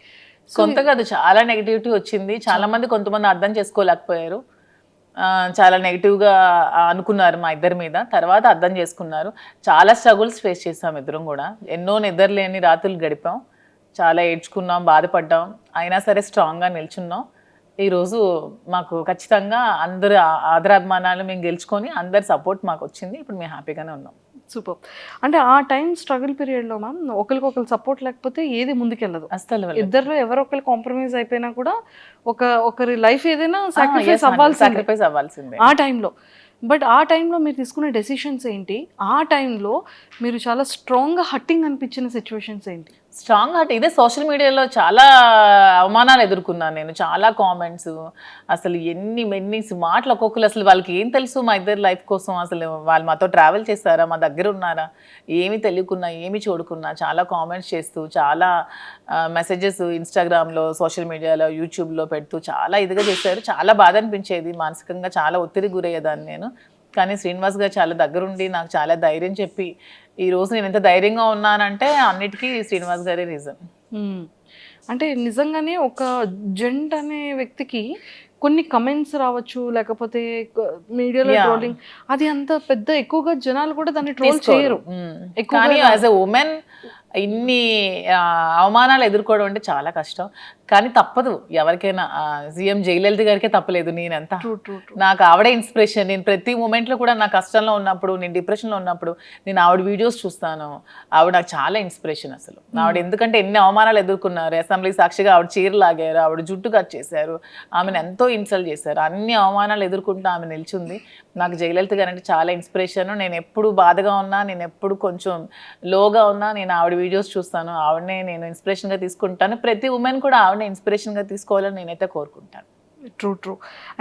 కొంత కాదు, చాలా నెగిటివిటీ వచ్చింది. చాలా మంది కొంతమంది అర్థం చేసుకోలేకపోయారు, చాలా నెగిటివ్గా అనుకున్నారు మా ఇద్దరి మీద. తర్వాత అర్థం చేసుకున్నారు. చాలా స్ట్రగుల్స్ ఫేస్ చేసాం ఇద్దరం కూడా. ఎన్నో నిద్రలేని రాత్రులు గడిపాం, చాలా ఏడ్చుకున్నాం, బాధపడ్డాం. అయినా సరే స్ట్రాంగ్గా నిల్చున్నాం. ఈరోజు మాకు ఖచ్చితంగా అందరు ఆదరాభిమానాలు మేము గెలుచుకొని అందరి సపోర్ట్ మాకు వచ్చింది. ఇప్పుడు మేము హ్యాపీగానే ఉన్నాం. సూపర్. అంటే ఆ టైం స్ట్రగుల్ పీరియడ్లో మ్యామ్ ఒకరికొకరు సపోర్ట్ లేకపోతే ఏది ముందుకెళ్ళదు. అసలు ఇద్దరు ఎవరొకరు కాంప్రమైజ్ అయిపోయినా కూడా ఒకరి లైఫ్ ఏదైనా సాక్రిఫైస్ అవ్వాల్సిందే ఆ టైంలో. బట్ ఆ టైంలో మీరు తీసుకునే డెసిషన్స్ ఏంటి? ఆ టైంలో మీరు చాలా స్ట్రాంగ్గా హట్టింగ్ అనిపించిన సిచ్యువేషన్స్ ఏంటి? స్ట్రాంగ్ హార్ట్ ఇదే. సోషల్ మీడియాలో చాలా అవమానాలు ఎదుర్కొన్నాను నేను, చాలా కామెంట్స్, అసలు ఎన్ని మాటలు ఒక్కొక్కరు. అసలు వాళ్ళకి ఏం తెలుసు మా ఇద్దరు లైఫ్ కోసం? అసలు వాళ్ళు మాతో ట్రావెల్ చేస్తారా, మా దగ్గర ఉన్నారా, ఏమి తెలియకున్నా ఏమి చూడకున్నా చాలా కామెంట్స్ చేస్తూ, చాలా మెసేజెస్ ఇన్స్టాగ్రామ్లో, సోషల్ మీడియాలో, యూట్యూబ్లో పెడుతూ చాలా ఇదిగా చేశారు. చాలా బాధ అనిపించేది, మానసికంగా చాలా ఒత్తిడి గురయ్యేదాన్ని నేను. కానీ శ్రీనివాస్ గారు చాలా దగ్గరుండి నాకు చాలా ధైర్యం చెప్పి ఈ రోజు నేను ఎంత ధైర్యంగా ఉన్నానంటే అన్నిటికీ శ్రీనివాస్ గారే రీజన్. అంటే నిజంగానే ఒక జెంట్ అనే వ్యక్తికి కొన్ని కమెంట్స్ రావచ్చు, లేకపోతే మీడియాలో Yeah. ట్రోలింగ్, అది అంత పెద్ద ఎక్కువగా జనాలు కూడా దాన్ని ట్రోల్ చేయరు. కానీ యాజ్ ఎ ఉమెన్ ఇన్ని అవమానాలు ఎదుర్కోవడం అంటే చాలా కష్టం. కానీ తప్పదు ఎవరికైనా. సీఎం జయలలిత గారికే తప్పలేదు. నేనంతా నాకు ఆవిడే ఇన్స్పిరేషన్. నేను ప్రతి మూమెంట్లో కూడా నా కష్టంలో ఉన్నప్పుడు, నేను డిప్రెషన్లో ఉన్నప్పుడు నేను ఆవిడ వీడియోస్ చూస్తాను. ఆవిడ నాకు చాలా ఇన్స్పిరేషన్ అసలు. ఆవిడ ఎందుకంటే ఎన్ని అవమానాలు ఎదుర్కొన్నారు. అసెంబ్లీ సాక్షిగా ఆవిడ చీర లాగారు, ఆవిడ జుట్టు కట్ చేశారు, ఆమెను ఎంతో ఇన్సల్ట్ చేశారు. అన్ని అవమానాలు ఎదుర్కొంటూ ఆమె నిల్చుంది. నాకు జయలలిత గారు అంటే చాలా ఇన్స్పిరేషన్. నేను ఎప్పుడు బాధగా ఉన్నా, నేను ఎప్పుడు కొంచెం లోగా ఉన్నా నేను ఆవిడ వీడియోస్ చూస్తాను. ఆవిడనే నేను ఇన్స్పిరేషన్గా తీసుకుంటాను. ప్రతి ఉమెన్ కూడా ఆవిడనే ఇన్స్పిరేషన్గా తీసుకోవాలని నేనైతే కోరుకుంటాను. ట్రూ.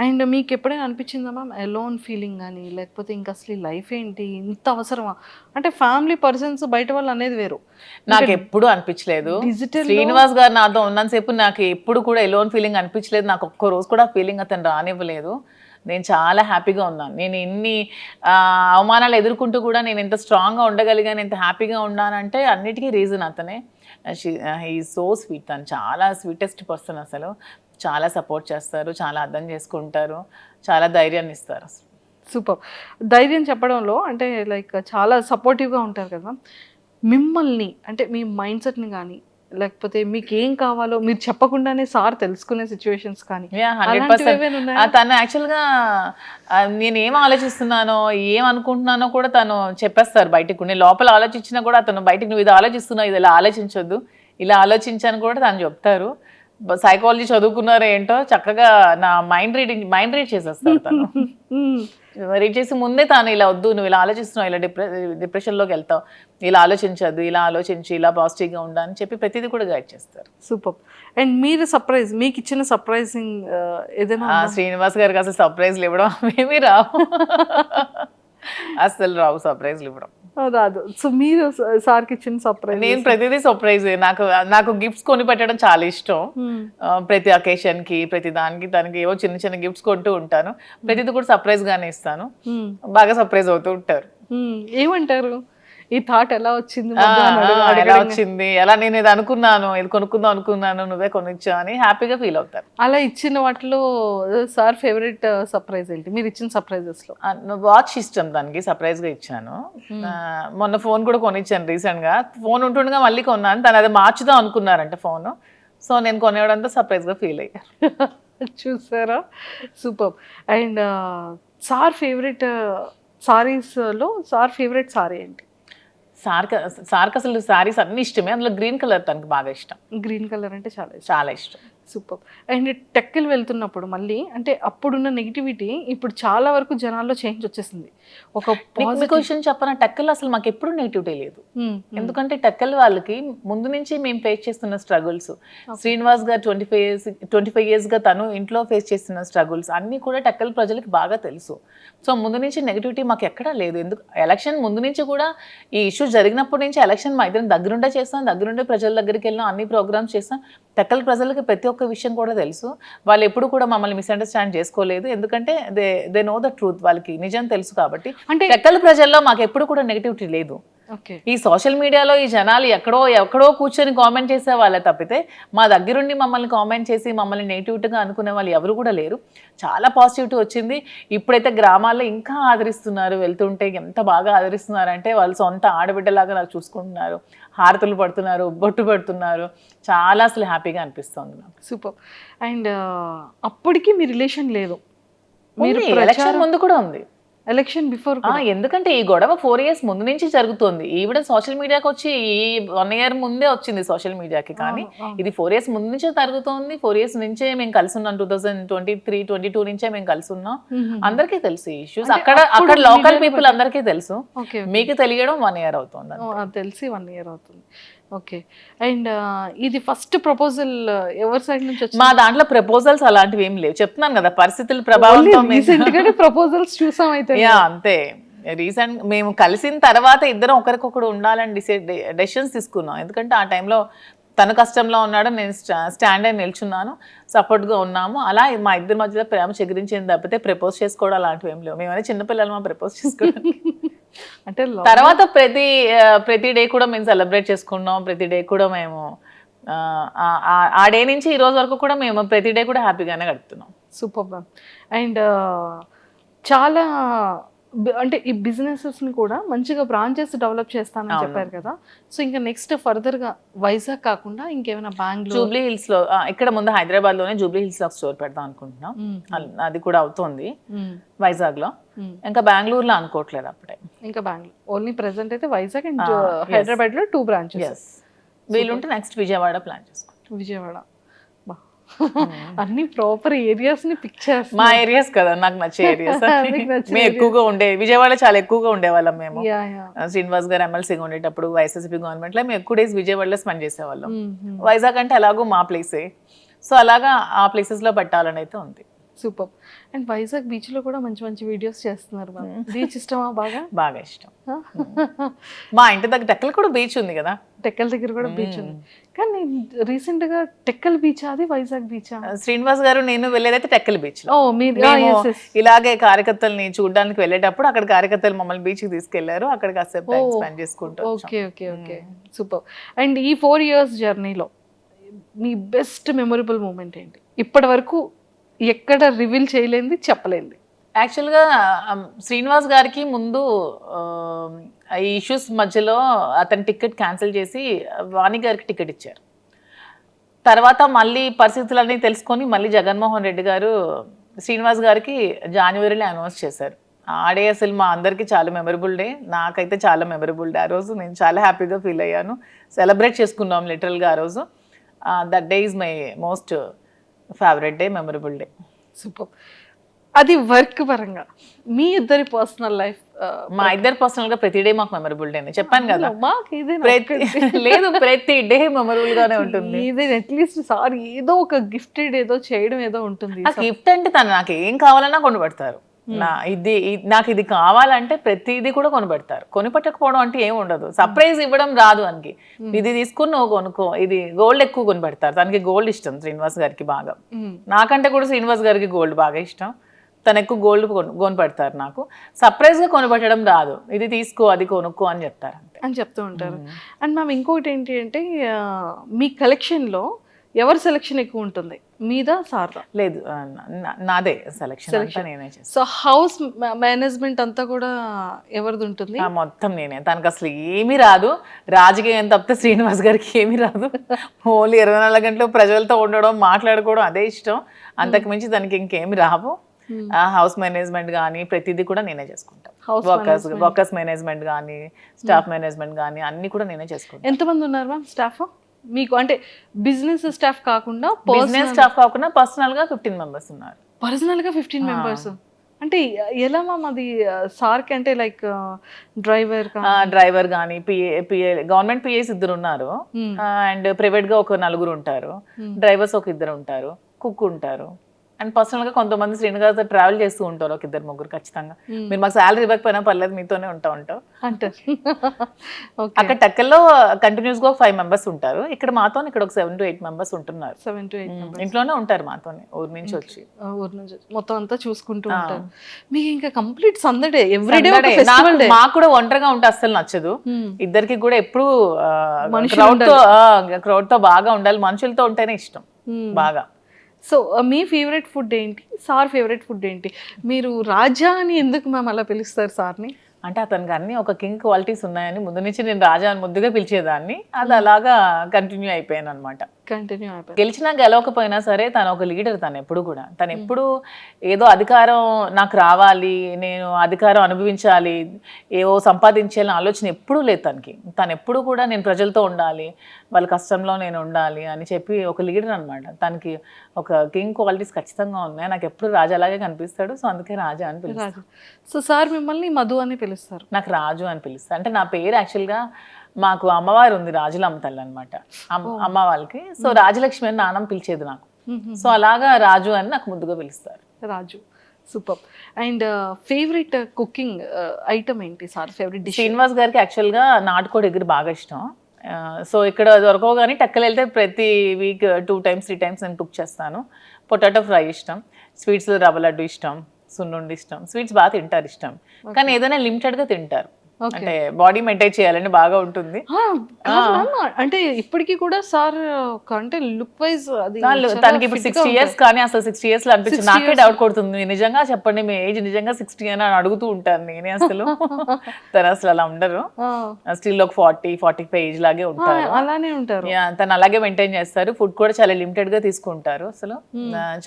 అండ్ మీకు ఎప్పుడైనా అనిపించిందా మ్యామ్ ఎలోన్ ఫీలింగ్ కానీ, లేకపోతే ఇంకా అసలు లైఫ్ ఏంటి ఇంత అవసరమా? అంటే ఫ్యామిలీ పర్సన్స్ బయట వాళ్ళు అనేది వేరు. నాకు ఎప్పుడు అనిపించలేదు. Digital శ్రీనివాస్ గారు నాతో ఉన్నంతసేపు నాకు ఎప్పుడు కూడా ఎలోన్ ఫీలింగ్ అనిపించలేదు. నాకు ఒక్క రోజు కూడా ఫీలింగ్ అతను రానివ్వలేదు. నేను చాలా హ్యాపీగా ఉన్నాను. నేను ఎన్ని అవమానాలు ఎదుర్కొంటూ కూడా నేను ఎంత స్ట్రాంగ్గా ఉండగలిగాను, ఎంత హ్యాపీగా ఉన్నానంటే అన్నిటికీ రీజన్ అతనే. He so sweet. తను చాలా స్వీటెస్ట్ పర్సన్ అసలు. చాలా సపోర్ట్ చేస్తారు, చాలా అర్థం చేసుకుంటారు, చాలా ధైర్యాన్ని ఇస్తారు. సూపర్. ధైర్యం చెప్పడంలో అంటే లైక్ చాలా సపోర్టివ్గా ఉంటారు కదా. మిమ్మల్ని అంటే మీ మైండ్ సెట్ని కానీ, లేకపోతే మీకు ఏం కావాలో మీరు చెప్పకుండానే సార్ తెలుసుకునే సిచ్యువేషన్స్ కానీ 100%. తను యాక్చువల్గా నేను ఏం ఆలోచిస్తున్నానో ఏం అనుకుంటున్నానో కూడా తను చెప్పేస్తారు బయటకు. నేను లోపల ఆలోచించినా కూడా అతను బయటకు నువ్వు ఇది ఆలోచిస్తున్నావు, ఇది ఇలా ఆలోచించొద్దు, ఇలా ఆలోచించాను కూడా తను చెప్తారు. సైకాలజీ చదువుకున్నారో ఏంటో చక్కగా నా మైండ్ రీడ్ చేసేస్తారు తను. రీడ్ చేసి ముందే తాను ఇలా వద్దు, నువ్వు ఇలా ఆలోచిస్తున్నావు, ఇలా డిప్రెషన్లోకి వెళ్తావు, ఇలా ఆలోచించద్దు, ఇలా ఆలోచించి ఇలా పాజిటివ్గా ఉండా అని చెప్పి ప్రతిదీ కూడా గైడ్ చేస్తారు. సూపర్. అండ్ మీరు సర్ప్రైజ్, మీకు ఇచ్చిన సర్ప్రైజింగ్ ఏదైనా శ్రీనివాస్ గారికి అసలు సర్ప్రైజ్లు ఇవ్వడం ఏమీ రావు. అసలు రావు సర్ప్రైజ్లు ఇవ్వడం రాదు. సో మీరు సార్కి ఇచ్చిన సర్ప్రైజ్? నేను ప్రతిదీ సర్ప్రైజ్. నాకు గిఫ్ట్స్ కొని పెట్టడం చాలా ఇష్టం. ప్రతి అకేషన్కి ప్రతి దానికి తనకి ఏవో చిన్న చిన్న గిఫ్ట్స్ కొంటూ ఉంటాను. ప్రతిదీ కూడా సర్ప్రైజ్ గానే ఇస్తాను. బాగా సర్ప్రైజ్ అవుతూ ఉంటారు. ఏమంటారు ఈ థాట్ ఎలా వచ్చింది, ఎలా వచ్చింది, ఎలా నేను ఇది అనుకున్నాను, ఇది కొనుక్కుందాం అనుకున్నాను, నువ్వే కొనిచ్చా అని హ్యాపీగా ఫీల్ అవుతారు. అలా ఇచ్చిన వాటిలో సార్ ఫేవరెట్ సర్ప్రైజ్ ఏంటి మీరు ఇచ్చిన సర్ప్రైజెస్ లో? వాచ్ ఇష్టం దానికి, సర్ప్రైజ్ గా ఇచ్చాను. మొన్న ఫోన్ కూడా కొనిచ్చాను రీసెంట్ గా. ఫోన్ ఉంటుండగా మళ్ళీ కొన్నాను. తను అది మార్చుదాం అనుకున్నారంట ఫోన్. సో నేను కొనివ్వడంతో సర్ప్రైజ్ గా ఫీల్ అయ్యారు. చూసారా, super. And sir favourite saris లో సార్ ఫేవరెట్ సారీ ఏంటి? సార్కి అసలు సారీస్ అన్ని ఇష్టమే. అందులో గ్రీన్ కలర్ తనకి బాగా ఇష్టం. గ్రీన్ కలర్ అంటే చాలా ఇష్టం. సూపర్. అండ్ టెక్కలు వెళ్తున్నప్పుడు మళ్ళీ అంటే అప్పుడున్న నెగిటివిటీ ఇప్పుడు చాలా వరకు జనాల్లో చేంజ్ వచ్చేసింది. ఒక క్వశ్చన్ చెప్పనా, టెక్కల్ అసలు మాకు ఎప్పుడు నెగిటివిటీ లేదు. ఎందుకంటే టెక్కల్ వాళ్ళకి ముందు నుంచి మేము ఫేస్ చేస్తున్న స్ట్రగుల్స్, శ్రీనివాస్ గారు 25 years గా తను ఇంట్లో ఫేస్ చేస్తున్న స్ట్రగుల్స్ అన్ని కూడా టెక్కల్ ప్రజలకి బాగా తెలుసు. సో ముందు నుంచి నెగిటివిటీ మాకు ఎక్కడా లేదు. ఎందుకు ఎలక్షన్ ముందు నుంచి కూడా ఈ ఇష్యూ జరిగినప్పటి నుంచి ఎలక్షన్ మా ఇద్దరం దగ్గరుండే చేస్తాం, దగ్గరుండే ప్రజల దగ్గరికి వెళ్ళాం, అన్ని ప్రోగ్రామ్స్ చేస్తాం. టెక్కల్ ప్రజలకి ప్రతి ఒక్క విషయం కూడా తెలుసు. వాళ్ళు ఎప్పుడు కూడా మమ్మల్ని మిస్అండర్స్టాండ్ చేసుకోలేదు. ఎందుకంటే దే నో ద ట్రూత్. వాళ్ళకి నిజం తెలుసు కాబట్టి. అంటే టెక్కల్ ప్రజల్లో మాకు ఎప్పుడు కూడా నెగిటివిటీ లేదు. ఈ సోషల్ మీడియాలో ఈ జనాలు ఎక్కడో కూర్చొని కామెంట్ చేసే వాళ్ళే తప్పితే మా దగ్గరుండి మమ్మల్ని కామెంట్ చేసి మమ్మల్ని నెగిటివిటీగా అనుకునే వాళ్ళు ఎవరు కూడా లేరు. చాలా పాజిటివిటీ వచ్చింది. ఇప్పుడైతే గ్రామాల్లో ఇంకా ఆదరిస్తున్నారు. వెళ్తుంటే ఎంత బాగా ఆదరిస్తున్నారంటే వాళ్ళు సొంత ఆడబిడ్డలాగా నాకు చూసుకుంటున్నారు, హారతులు పడుతున్నారు, బొట్టు పెడుతున్నారు. చాలా అసలు హ్యాపీగా అనిపిస్తుంది నాకు. సూపర్. అండ్ అప్పటికి మీ రిలేషన్ లేదు, మీరు ఎలక్షన్ ముందు కూడా ఉంది, ఎలక్షన్ బిఫోర్. ఎందుకంటే ఈ గొడవ 4 years ముందు నుంచి జరుగుతుంది. ఈవిడ సోషల్ మీడియాకి వచ్చి ఈ 1 year ముందే వచ్చింది సోషల్ మీడియాకి. కానీ ఇది 4 years ముందు నుంచే జరుగుతోంది. 4 years నుంచే మేము కలిసి ఉన్నాం. 2023-22 నుంచే మేము కలిసి ఉన్నాం. అందరికీ తెలుసు ఈ ఇష్యూస్. అక్కడ లోకల్ పీపుల్ అందరికీ తెలుసు. మీకు తెలియడం 1 year అవుతుంది. తెలిసి 1 year అవుతుంది. ఓకే. అండ్ ఇది ఫస్ట్ ప్రపోజల్ ఎవరి సైడ్ నుంచి వచ్చింది? మా దాంట్లో ప్రపోజల్స్ అలాంటివి ఏం లేవు. చెప్తున్నాను కదా, పరిస్థితుల ప్రభావంతో ప్రపోజల్స్ చూసాం. అయితే అంతే. రీసెంట్ మేము కలిసిన తర్వాత ఇద్దరం ఒకరికొకరు ఉండాలని డెసిషన్స్ తీసుకున్నాం. ఎందుకంటే ఆ టైంలో తను కష్టంలో ఉన్నాడు, నేను స్టాండ్ అయి నిల్చున్నాను, సపోర్ట్గా ఉన్నాము. అలా మా ఇద్దరి మధ్యలో ప్రేమ చెగిరించింది తప్పితే ప్రపోజ్ చేసుకోవడం అలాంటివి ఏం లేవు. మేమైనా చిన్నపిల్లలు మా ప్రపోజ్ చేసుకోవడానికి. అంటే తర్వాత ప్రతి డే కూడా మేము సెలబ్రేట్ చేసుకున్నాం. ప్రతి డే కూడా మేము ఆ డే నుంచి ఈ రోజు వరకు కూడా మేము ప్రతి డే కూడా హ్యాపీగానే గడుపుతున్నాం. Super ma'am. అండ్ చాలా అంటే ఈ బిజినెసెస్ని కూడా మంచిగా బ్రాంచెస్ డెవలప్ చేస్తానని చెప్పారు కదా. సో ఇంకా నెక్స్ట్ ఫర్దర్గా వైజాగ్ కాకుండా ఇంకేమైనా బెంగళూరు, జూబ్లీ హిల్స్ లో ఇక్కడ ముందు హైదరాబాద్ లోనే జూబ్లీ హిల్స్ లో స్టోర్ పెడదాం అనుకుంటున్నాం. అది కూడా అవుతుంది వైజాగ్ లో. ఇంకా బెంగళూరులో అనుకోవట్లేదు అప్పుడే. ఇంకా బెంగళూరు ఓన్లీ ప్రెసెంట్ అయితే వైజాగ్ అండ్ హైదరాబాద్ లో 2 బ్రాంచెస్. వీలుంటే నెక్స్ట్ విజయవాడ ప్లాన్ చేసుకుంటాం. విజయవాడ అన్ని ప్రాపర్ ఏరియాస్ ని పిక్ చేస్తాం. మా ఏరియాస్ కదా నాకు నచ్చే ఏరియాస్. మేము ఎక్కువగా విజయవాడ చాలా ఎక్కువగా ఉండేవాళ్ళం మేము. శ్రీనివాస్ గారు ఎమ్మెల్సీగా ఉండేటప్పుడు వైఎస్ఎస్పీ గవర్నమెంట్ లో మేము ఎక్కువ డేస్ విజయవాడలో స్పెండ్ చేసేవాళ్ళం. వైజాగ్ అంటే అలాగూ మా ప్లేసే. సో అలాగా ఆ ప్లేసెస్ లో పెట్టాలని అయితే ఉంది. సూపర్. అండ్ వైజాగ్ బీచ్ లో కూడా మంచి మంచి వీడియోస్ చేస్తున్నారు. బీచ్ ఇష్టమా? బాగా ఇష్టం. మా ఇంటి దగ్గర టెక్కల్ కూడా బీచ్ ఉంది కదా. టెక్కల్ దగ్గర కూడా బీచ్ ఉంది. కానీ రీసెంట్ గా టెక్కల్ బీచ్ అది వైజాగ్ బీచ్? శ్రీనివాస్ గారు నేను వెళ్ళేదైతే టెక్కల్ బీచ్. ఇలాగే కార్యకర్తల్ని చూడడానికి వెళ్ళేటప్పుడు అక్కడ కార్యకర్తలు మమ్మల్ని బీచ్ కి తీసుకెళ్లారు. అక్కడ కాసేపు టైం స్పెండ్ చేసుకుంటాం. Okay super. అండ్ ఈ 4 years జర్నీలో మీ బెస్ట్ మెమొరబుల్ మూమెంట్ ఏంటి? ఇప్పటి వరకు ఎక్కడ రివీల్ చేయలేంది, చెప్పలేంది? యాక్చువల్గా శ్రీనివాస్ గారికి ముందు ఈ ఇష్యూస్ మధ్యలో అతని టికెట్ క్యాన్సిల్ చేసి వాణి గారికి టికెట్ ఇచ్చారు. తర్వాత మళ్ళీ పరిస్థితులన్నీ తెలుసుకొని మళ్ళీ జగన్మోహన్ రెడ్డి గారు శ్రీనివాస్ గారికి జనవరిలో అనౌన్స్ చేశారు. ఆ డే అసలు మా అందరికీ చాలా మెమరబుల్ డే. నాకైతే చాలా మెమరబుల్ డే. ఆ రోజు నేను చాలా హ్యాపీగా ఫీల్ అయ్యాను. సెలబ్రేట్ చేసుకున్నాం లిటరల్గా ఆ రోజు. That day is my most favourite day, memorable day. Super. అది వర్క్ పరంగా మీ ఇద్దరి పర్సనల్ లైఫ్? మా ఇద్దరు పర్సనల్ గా ప్రతి డే మాకు మెమరబుల్ డే చెప్పాను కదా. లేదు, ప్రతి డే మెమరబుల్ గానే ఉంటుంది. ఇది అట్లీస్ట్ సార్ ఏదో ఒక గిఫ్టెడ్ ఏదో చేయడం ఏదో ఉంటుంది. గిఫ్ట్ అంటే తను నాకు ఏం కావాలన్నా కొనిపెడతారు. నాకు ఇది కావాలంటే ప్రతిదీ కూడా కొనిపెడతారు. కొనిపెట్టకపోవడం అంటే ఏమి ఉండదు. సర్ప్రైజ్ ఇవ్వడం రాదు అనికి. ఇది తీసుకుని నువ్వు కొనుక్కో, ఇది గోల్డ్ ఎక్కువ కొనిపెడతారు. తనకి గోల్డ్ ఇష్టం శ్రీనివాస్ గారికి బాగా. నాకంటే కూడా శ్రీనివాస్ గారికి గోల్డ్ బాగా ఇష్టం. తను ఎక్కువ గోల్డ్ కొనిపెడతారు. నాకు సర్ప్రైజ్ గా కొనిపెట్టడం రాదు. ఇది తీసుకో, అది కొనుక్కో అని చెప్తారు అని చెప్తూ ఉంటారు. అండ్ మ్యామ్ ఇంకోటి ఏంటి అంటే మీ కలెక్షన్ లో ఎవరి సెలెక్షన్ ఎక్కువ ఉంటుంది, మీదా సార్దా? లేదు, నాదే సెలెక్షన్. నేనే చేస్తాను. సో హౌస్ మేనేజ్మెంట్ అంతా కూడా ఎవరిది ఉంటుంది? మొత్తం నేనే. తనకు అసలు ఏమీ రాదు. రాజకీయం తప్పితే శ్రీనివాస్ గారికి ఏమీ రాదు. ఓన్లీ 24 గంటలు ప్రజలతో ఉండడం, మాట్లాడుకోవడం అదే ఇష్టం. అంతకు మించి తనకి ఇంకేమి రావు. హౌస్ మేనేజ్మెంట్ కానీ ప్రతిదీ కూడా నేనే చేసుకుంటాను. వర్కర్స్ మేనేజ్మెంట్ కానీ స్టాఫ్ మేనేజ్మెంట్ కానీ అన్ని కూడా నేనే చేసుకుంటాను. ఎంతమంది ఉన్నారు మ్యామ్ స్టాఫ్ మీకు? అంటే బిజినెస్ స్టాఫ్ కాకుండా పర్సనల్ గా 15 మెంబర్స్ ఉన్నారు. పర్సనల్ గా 15 మెంబర్స్ అంటే ఎలా మ్యామ్? అది సార్కి అంటే లైక్ డ్రైవర్ కానీ పిఏ గవర్నమెంట్ పిఏస్ 2 ఉన్నారు. అండ్ ప్రైవేట్ గా ఒక 4 ఉంటారు. డ్రైవర్స్ ఒక 2 ఉంటారు. కుక్ ఉంటారు. అండ్ పర్సనల్ గా కొంతమంది శ్రీనివాస్ ట్రావెల్ చేస్తూ ఉంటారు. ఒక 2-3 ఖచ్చితంగా. మీరు మాకు శాలరీ ఇవ్వకపోయినా పర్లేదు, మీతోనే ఉంటాం అంటారు. అక్కడ టెక్కల్లో కంటిన్యూస్ గా 5 మెంబర్స్ ఉంటారు. ఇక్కడ మాతో ఇక్కడ ఒక 7 to 8 మెంబర్స్ ఉంటున్నారు. 7 to 8 ఇంట్లోనే ఉంటారు మాతోనే. ఊరు నుంచి వచ్చి మొత్తం అంతా చూసుకుంటూ ఉంటారు. మీకు ఇంకా కంప్లీట్ సందడే ఎవ్రీడే. మాకు కూడా ఒంటరిగా ఉంటే అస్సలు నచ్చదు. ఇద్దరికి కూడా ఎప్పుడు క్రౌడ్ తో బాగా ఉండాలి. మనుషులతో ఉంటేనే ఇష్టం బాగా. సో మీ ఫేవరెట్ ఫుడ్ ఏంటి? సార్ ఫేవరెట్ ఫుడ్ ఏంటి? మీరు రాజా అని ఎందుకు మ్యామ్ అలా పిలుస్తారు సార్ని? అంటే అతనికి అన్ని ఒక కింగ్ క్వాలిటీస్ ఉన్నాయని ముందు నుంచి నేను రాజా అని ముద్దుగా పిలిచేదాన్ని. అది అలాగా కంటిన్యూ అయిపోయాను అనమాట. గెలిచినా గెలవకపోయినా సరే తను ఒక లీడర్. తను ఎప్పుడు కూడా తను ఎప్పుడు ఏదో అధికారం నాకు రావాలి, నేను అధికారం అనుభవించాలి, ఏవో సంపాదించాలని ఆలోచన ఎప్పుడూ లేదు తనకి. తను ఎప్పుడు కూడా నేను ప్రజలతో ఉండాలి, వాళ్ళ కష్టంలో నేను ఉండాలి అని చెప్పి ఒక లీడర్ అనమాట. తనకి ఒక కింగ్ క్వాలిటీస్ ఖచ్చితంగా ఉన్నాయి. నాకు ఎప్పుడు రాజా అలాగే కనిపిస్తాడు. సో అందుకే రాజా అని పిలుస్తాను. సో సార్ మిమ్మల్ని మధు అని పిలుస్తారు? నాకు రాజు అని పిలుస్తారు. అంటే నా పేరు యాక్చువల్గా మాకు అమ్మవారు ఉంది, రాజులమ్మ తల్లి అనమాట అమ్మ వాళ్ళకి. సో రాజలక్ష్మి అని నాన్నమ్మ పిలిచేది నాకు. సో అలాగా రాజు అని నాకు ముద్దుగా పిలుస్తారు. Raju. Super. And favourite cooking item ఏంటి సార్? Favourite dish? శ్రీనివాస్ గారికి యాక్చువల్గా నాటుకోడి ఎగురు బాగా ఇష్టం. సో ఇక్కడ దొరకవు కానీ టెక్కలు వెళ్తే ప్రతి వీక్ 2 times 3 times నేను కుక్ చేస్తాను. పొటాటో ఫ్రై ఇష్టం. స్వీట్స్ రవ్వ లడ్డు ఇష్టం. సున్నుండి ఇష్టం. స్వీట్స్ బాగా తింటారు ఇష్టం. కానీ ఏదైనా లిమిటెడ్గా తింటారు. అంటే బాడీ మెయింటైన్ చేయాలని బాగా ఉంటుంది. అంటే ఇప్పటికీ కూడా సార్ అంటే లుక్ వైజ్ అది తనకి ఇప్పుడు 60 years, కానీ అసలు 60 years లో అనిపించింది. నాకే డౌట్ కొడుతుంది, నిజంగా చెప్పండి మీ ఏజ్ నిజంగా 60 అని అడుగుతూ ఉంటాను నేనే. అసలు తను అసలు అలా ఉండరు, స్టిల్ ఒక 40-45 ఏజ్ లాగే ఉంటారు. అలానే ఉంటారు. తను అలాగే మెయింటైన్ చేస్తారు. ఫుడ్ కూడా చాలా లిమిటెడ్ గా తీసుకుంటారు. అసలు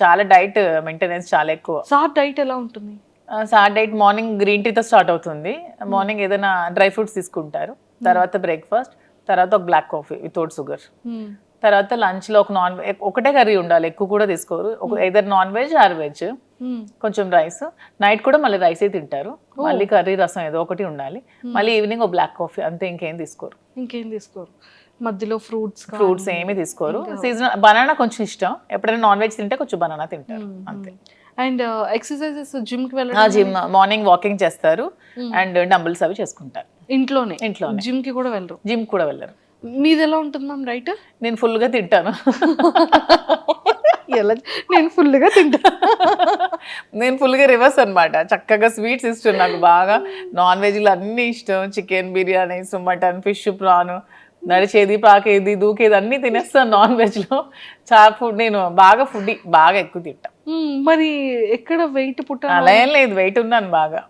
చాలా డైట్ మెయింటెనెన్స్ చాలా ఎక్కువ. సార్ డైట్ ఎలా ఉంటుంది? సార్ డైట్ మార్నింగ్ గ్రీన్ టీతో స్టార్ట్ అవుతుంది. మార్నింగ్ ఏదైనా డ్రై ఫ్రూట్స్ తీసుకుంటారు, తర్వాత బ్రేక్ఫాస్ట్, తర్వాత ఒక బ్లాక్ కాఫీ వితౌట్ షుగర్, తర్వాత లంచ్ లో ఒకటే కర్రీ ఉండాలి, ఎక్కువ కూడా తీసుకోరు. Either non veg or veg, కొంచెం రైస్. నైట్ కూడా మళ్ళీ రైస్ తింటారు, మళ్ళీ కర్రీ రసం ఏదో ఒకటి ఉండాలి, మళ్ళీ ఈవినింగ్ ఒక బ్లాక్ కాఫీ, అంతే. ఇంకేం తీసుకోరు. మధ్యలో ఫ్రూట్స్ ఏమీ తీసుకోరు. సీజనల్ బనానా కొంచెం ఇష్టం, ఎప్పుడైనా నాన్ వెజ్ తింటే కొంచెం బనానా తింటారు, అంతే. అండ్ ఎక్సర్సైజెస్ జిమ్ కి వెళ్ళడం? జిమ్ మార్నింగ్ వాకింగ్ చేస్తారు అండ్ డంబుల్స్ అవి చేసుకుంటారు ఇంట్లోనే. జిమ్ కి కూడా వెళ్ళరు? జిమ్ కూడా వెళ్ళరు. మీది ఎలా ఉంటుంది మ్యామ్ రైట్? నేను ఫుల్ గా తింటాను. నేను ఫుల్ గా తింటాను. నేను ఫుల్ గా రివర్స్ అనమాట. చక్కగా స్వీట్స్ ఇష్టం నాకు బాగా, నాన్ వెజ్ లో అన్ని ఇష్టం, chicken biryani, mutton, fish, prawn, నడిచేది, పాకేది, దూకేది అన్ని తినేస్తాను నాన్ వెజ్ లో. చాలా ఫుడ్, నేను బాగా ఫుడ్ బాగా ఎక్కువ తింటా. మరి ఎక్కడ వెయిట్ అలా ఏం లేదు, వెయిట్ ఉన్నాను బాగా.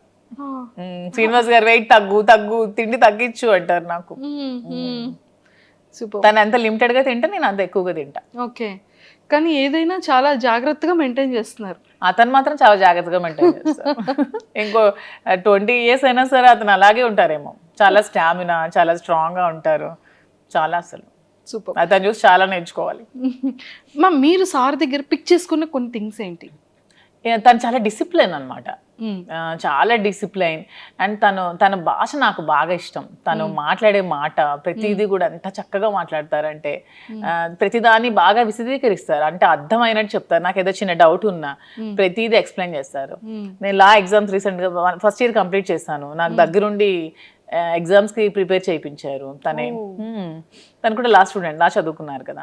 శ్రీనివాస్ గారు వెయిట్ తగ్గు తిండి తగ్గించు అంటారు నాకు. తను ఎంత లిమిటెడ్ గా తింటే నేను అంత ఎక్కువగా తింటా. ఓకే, కానీ ఏదైనా చాలా జాగ్రత్తగా మెయింటైన్ చేస్తున్నారు. అతను మాత్రం చాలా జాగ్రత్తగా మెయింటైన్ చేస్తారు. ఇంకో 20 years అయినా సరే అతను అలాగే ఉంటారేమో. చాలా స్టామినా, చాలా స్ట్రాంగ్ గా ఉంటారు, చాలా. అసలు సూపర్. అతను చూసి చాలా నేర్చుకోవాలి. మీరు సార్ దగ్గర పిక్ చేసుకున్న కొన్ని థింగ్స్ ఏంటి? తను చాలా డిసిప్లైన్ అనమాట, చాలా డిసిప్లైన్. అండ్ తన భాష నాకు బాగా ఇష్టం. తను మాట్లాడే మాట ప్రతిదీ కూడా ఎంత చక్కగా మాట్లాడతారంటే, ప్రతిదాన్ని బాగా విశదీకరిస్తారు, అంటే అర్థమైనట్టు చెప్తారు. నాకు ఏదో చిన్న డౌట్ ఉన్నా ప్రతిదీ ఎక్స్ప్లెయిన్ చేస్తారు. నేను లా ఎగ్జామ్స్ రీసెంట్ గా ఫస్ట్ ఇయర్ కంప్లీట్ చేశాను. నాకు దగ్గరుండి ఎగ్జామ్స్ కి ప్రిపేర్ చేయించారు తనే. తను కూడా లా స్టూడెంట్, లా చదువుకున్నారు కదా.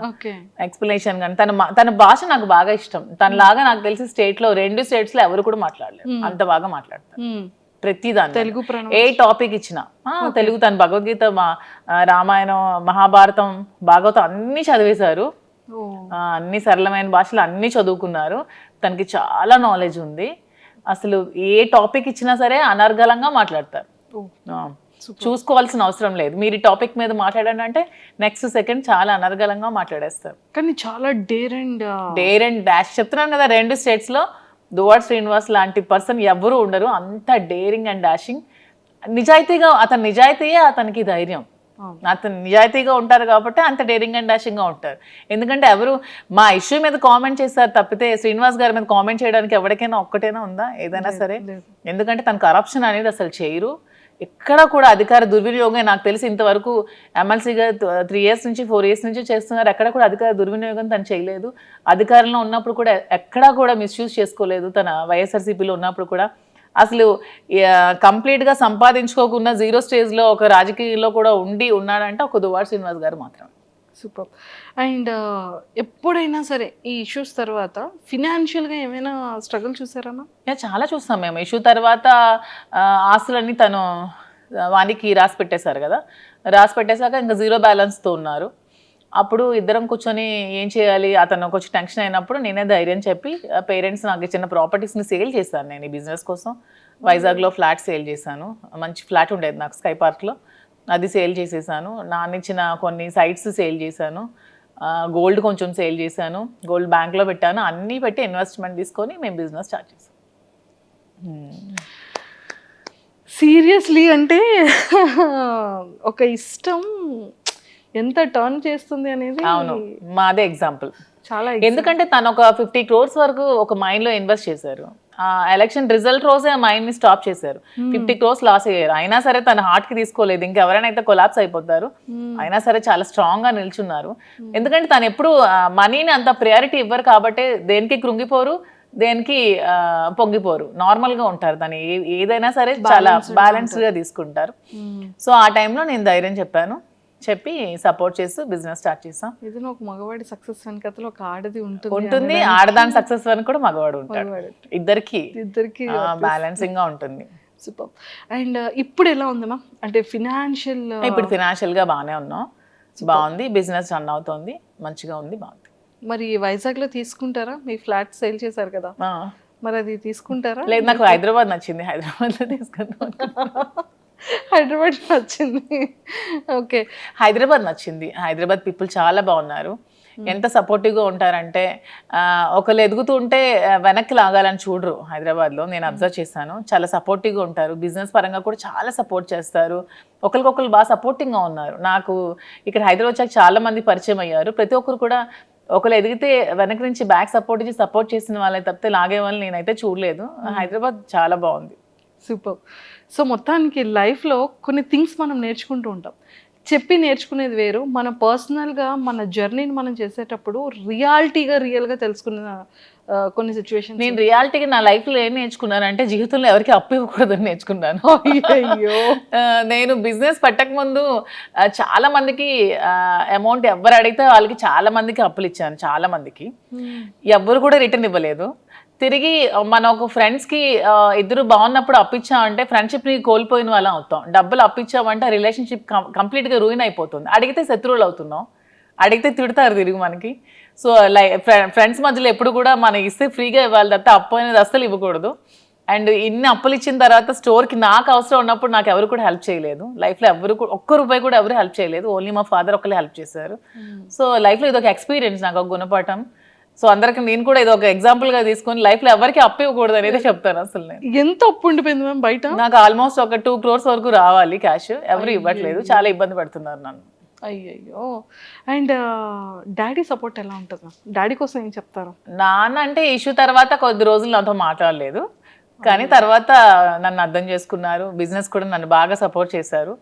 ఎక్స్ప్లెనేషన్ కానీ తన భాష నాకు బాగా ఇష్టం. తనలాగా నాకు తెలిసి స్టేట్ లో 2 states లో ఎవరు కూడా మాట్లాడలేరు, అంత బాగా మాట్లాడతారు ప్రతిదాన్ని. తెలుగు ఏ టాపిక్ ఇచ్చినా తెలుగు. తను భగవద్గీత, రామాయణం, మహాభారతం, భాగవతం అన్ని చదివేశారు. అన్ని సరళమైన భాషలు అన్ని చదువుకున్నారు. తనకి చాలా నాలెడ్జ్ ఉంది. అసలు ఏ టాపిక్ ఇచ్చినా సరే అనర్గళంగా మాట్లాడతారు. చూసుకోవాల్సిన అవసరం లేదు. మీరు ఈ టాపిక్ మీద మాట్లాడండి అంటే నెక్స్ట్ సెకండ్ చాలా అనర్గళంగా మాట్లాడేస్తారు. కానీ చాలా డేర్ అండ్ డాష్. చెప్తున్నాను కదా, 2 states లో దువ్వాడ శ్రీనివాస్ లాంటి పర్సన్ ఎవరు ఉండరు. అంత డేరింగ్ అండ్ డాషింగ్. నిజాయితీగా, అతని నిజాయితీయే అతనికి ధైర్యం. అతను నిజాయితీగా ఉంటారు కాబట్టి అంత డేరింగ్ అండ్ డాషింగ్ గా ఉంటారు. ఎందుకంటే ఎవరు మా ఇష్యూ మీద కామెంట్ చేస్తారు తప్పితే శ్రీనివాస్ గారి మీద కామెంట్ చేయడానికి ఎవరికైనా ఒక్కటైనా ఉందా ఏదైనా సరే? ఎందుకంటే తను కరప్షన్ అనేది అసలు చేయరు. ఎక్కడ కూడా అధికార దుర్వినియోగం నాకు తెలిసి ఇంతవరకు ఎమ్మెల్సీగా 3 years నుంచి 4 years నుంచి చేస్తున్నారు. ఎక్కడ కూడా అధికార దుర్వినియోగం తను చేయలేదు. అధికారంలో ఉన్నప్పుడు కూడా ఎక్కడా కూడా మిస్యూజ్ చేసుకోలేదు. తన వైఎస్ఆర్సీపీలో ఉన్నప్పుడు కూడా అసలు కంప్లీట్గా సంపాదించుకోకుండా 0 stage లో ఒక రాజకీయంలో కూడా ఉన్నాడంటే ఒక దువ్వాడ శ్రీనివాస్ గారు మాత్రం. సూపర్. అండ్ ఎప్పుడైనా సరే ఈ ఇష్యూస్ తర్వాత ఫినాన్షియల్గా ఏమైనా స్ట్రగుల్ చూసారమ్మా? చాలా చూస్తాం మేము. ఇష్యూ తర్వాత ఆస్తులన్నీ తను వానికి రాసి పెట్టేశారు కదా. రాసి పెట్టేశాక ఇంకా 0 balance-తో ఉన్నారు. అప్పుడు ఇద్దరం కూర్చొని ఏం చేయాలి, అతను కొంచెం టెన్షన్ అయినప్పుడు నేనే ధైర్యం చెప్పి పేరెంట్స్ నాకు ఇచ్చిన ప్రాపర్టీస్ని సేల్ చేశాను. నేను ఈ బిజినెస్ కోసం వైజాగ్లో ఫ్లాట్ సేల్ చేశాను. మంచి ఫ్లాట్ ఉండేది నాకు స్కై పార్క్లో, అది సేల్ చేసేసాను. నాన్నిచ్చిన కొన్ని సైట్స్ సేల్ చేశాను. గోల్డ్ కొంచెం సేల్ చేశాను. గోల్డ్ బ్యాంక్లో పెట్టాను. అన్నీ పెట్టి ఇన్వెస్ట్మెంట్ తీసుకొని మేము బిజినెస్ స్టార్ట్ చేసాం. సీరియస్లీ అంటే ఒక ఇష్టం ఎంత టర్న్ చేస్తుంది అనేది. అవును, మాదే ఎగ్జాంపుల్. చాలా. ఎందుకంటే తను ఒక 50 crores వరకు ఒక మైండ్లో ఇన్వెస్ట్ చేశారు. ఎలక్షన్ రిజల్ట్ రోజే ఆ మైండ్ ని స్టాప్ చేశారు. 50 crores లాస్ అయ్యారు. అయినా సరే తన హార్ట్ కి తీసుకోలేదు. ఇంకెవరైనా అయితే కొలాప్స్ అయిపోతారు. అయినా సరే చాలా స్ట్రాంగ్ గా నిల్చున్నారు. ఎందుకంటే తను ఎప్పుడు మనీని అంత ప్రయారిటీ ఇవ్వరు కాబట్టి దేనికి కృంగిపోరు, దేనికి పొంగిపోరు, నార్మల్ గా ఉంటారు. తను ఏదైనా సరే చాలా బ్యాలెన్స్డ్ గా తీసుకుంటారు. సో ఆ టైంలో నేను ధైర్యం చెప్పి సపోర్ట్ చేస్తూ బిజినెస్ స్టార్ట్ చేసాం. ఏదైనా ఒక మగవాడి సక్సెస్ వెనకతలో ఒక ఆడది ఉంటుంది. ఆడదాని సక్సెస్ వెనక కూడా మగవాడు ఉంటాడు. ఇద్దరికి బ్యాలెన్సింగ్ గా ఉంటుంది. సూపర్. అండ్ ఇప్పుడు ఎలా ఉంది మ్యామ్, అంటే ఫినాన్షియల్? ఇప్పుడు ఫినాన్షియల్ గా బాగానే ఉన్నాం, బాగుంది, బిజినెస్ రన్ అవుతుంది, మంచిగా ఉంది, బాగుంది. మరి వైజాగ్లో తీసుకుంటారా? మీ ఫ్లాట్ సేల్ చేశారు కదా, మరి అది తీసుకుంటారా? లేదు, నాకు హైదరాబాద్ నచ్చింది, హైదరాబాద్లో తీసుకుందాం. హైదరాబాద్ నచ్చింది. ఓకే. హైదరాబాద్ నచ్చింది, హైదరాబాద్ పీపుల్ చాలా బాగున్నారు, ఎంత సపోర్టివ్గా ఉంటారంటే ఒకళ్ళు ఎదుగుతూ ఉంటే వెనక్కి లాగాలని చూడరు. హైదరాబాద్లో నేను అబ్జర్వ్ చేశాను, చాలా సపోర్టివ్గా ఉంటారు, బిజినెస్ పరంగా కూడా చాలా సపోర్ట్ చేస్తారు, ఒకరికొకరు బాగా సపోర్టింగ్గా ఉన్నారు. నాకు ఇక్కడ హైదరాబాద్ వచ్చాక చాలా మంది పరిచయం అయ్యారు, ప్రతి ఒక్కరు కూడా ఒకరు ఎదిగితే వెనక నుంచి బ్యాక్ సపోర్ట్ చేసిన వాళ్ళే తప్పితే లాగే వాళ్ళని నేనైతే చూడలేదు. హైదరాబాద్ చాలా బాగుంది. సూపర్. సో మొత్తానికి లైఫ్లో కొన్ని థింగ్స్ మనం నేర్చుకుంటూ ఉంటాం, చెప్పి నేర్చుకునేది వేరు, మన పర్సనల్గా మన జర్నీని మనం చేసేటప్పుడు రియల్గా తెలుసుకున్న కొన్ని సిచ్యువేషన్. నేను రియాలిటీగా నా లైఫ్లో ఏం నేర్చుకున్నాను అంటే జీవితంలో ఎవరికి అప్పు ఇవ్వకూడదని నేర్చుకున్నాను. అయ్యో. నేను బిజినెస్ పెట్టక ముందు చాలా మందికి అమౌంట్ ఎవరు అడిగితే వాళ్ళకి చాలా మందికి అప్పులు ఇచ్చాను, చాలా మందికి ఎవ్వరు కూడా రిటర్న్ ఇవ్వలేదు. తిరిగి మన ఒక ఫ్రెండ్స్కి ఇద్దరు బాగున్నప్పుడు అప్పించామంటే ఫ్రెండ్షిప్ని కోల్పోయిన వాళ్ళం అవుతాం, డబ్బులు అప్పించామంటే రిలేషన్షిప్ కంప్లీట్గా రూయిన్ అయిపోతుంది. అడిగితే శత్రువులు అవుతున్నాం, అడిగితే తిడతారు తిరిగి మనకి. సో ఫ్రెండ్స్ మధ్యలో ఎప్పుడు కూడా మనం ఇస్తే ఫ్రీగా ఇవ్వాలి తప్ప అప్పు అనేది అస్సలు ఇవ్వకూడదు. అండ్ ఇన్ని అప్పులు ఇచ్చిన తర్వాత స్టోర్కి నాకు అవసరం ఉన్నప్పుడు నాకు ఎవరు కూడా హెల్ప్ చేయలేదు, లైఫ్లో ఎవరు కూడా ఒక్క రూపాయి కూడా ఎవరు హెల్ప్ చేయలేదు, ఓన్లీ మా ఫాదర్ ఒకళ్ళే హెల్ప్ చేశారు. సో లైఫ్లో ఇది ఒక ఎక్స్పీరియన్స్, నాకు ఒక గుణపాఠం. సో అందరికి నేను కూడా ఇది ఒక ఎగ్జాంపుల్గా తీసుకొని లైఫ్లో ఎవరికి అప్పు ఇవ్వకూడదు అనేది చెప్తాను. అసలు నేను ఎంత అప్పు ఉండిపోయింది మ్యామ్ బయట? నాకు ఆల్మోస్ట్ ఒక 2 crores వరకు రావాలి క్యాష్, ఎవరు ఇవ్వట్లేదు, చాలా ఇబ్బంది పడుతున్నారు నన్ను. అయ్యయ్యో. అండ్ డాడీ సపోర్ట్ ఎలా ఉంటుంది మ్యామ్? డాడీ కోసం ఏం చెప్తారు? నాన్న అంటే ఇష్యూ తర్వాత కొద్ది రోజులు నాతో మాట్లాడలేదు, కానీ తర్వాత నన్ను అర్థం చేసుకున్నారు, బిజినెస్ కూడా నన్ను బాగా సపోర్ట్ చేశారు.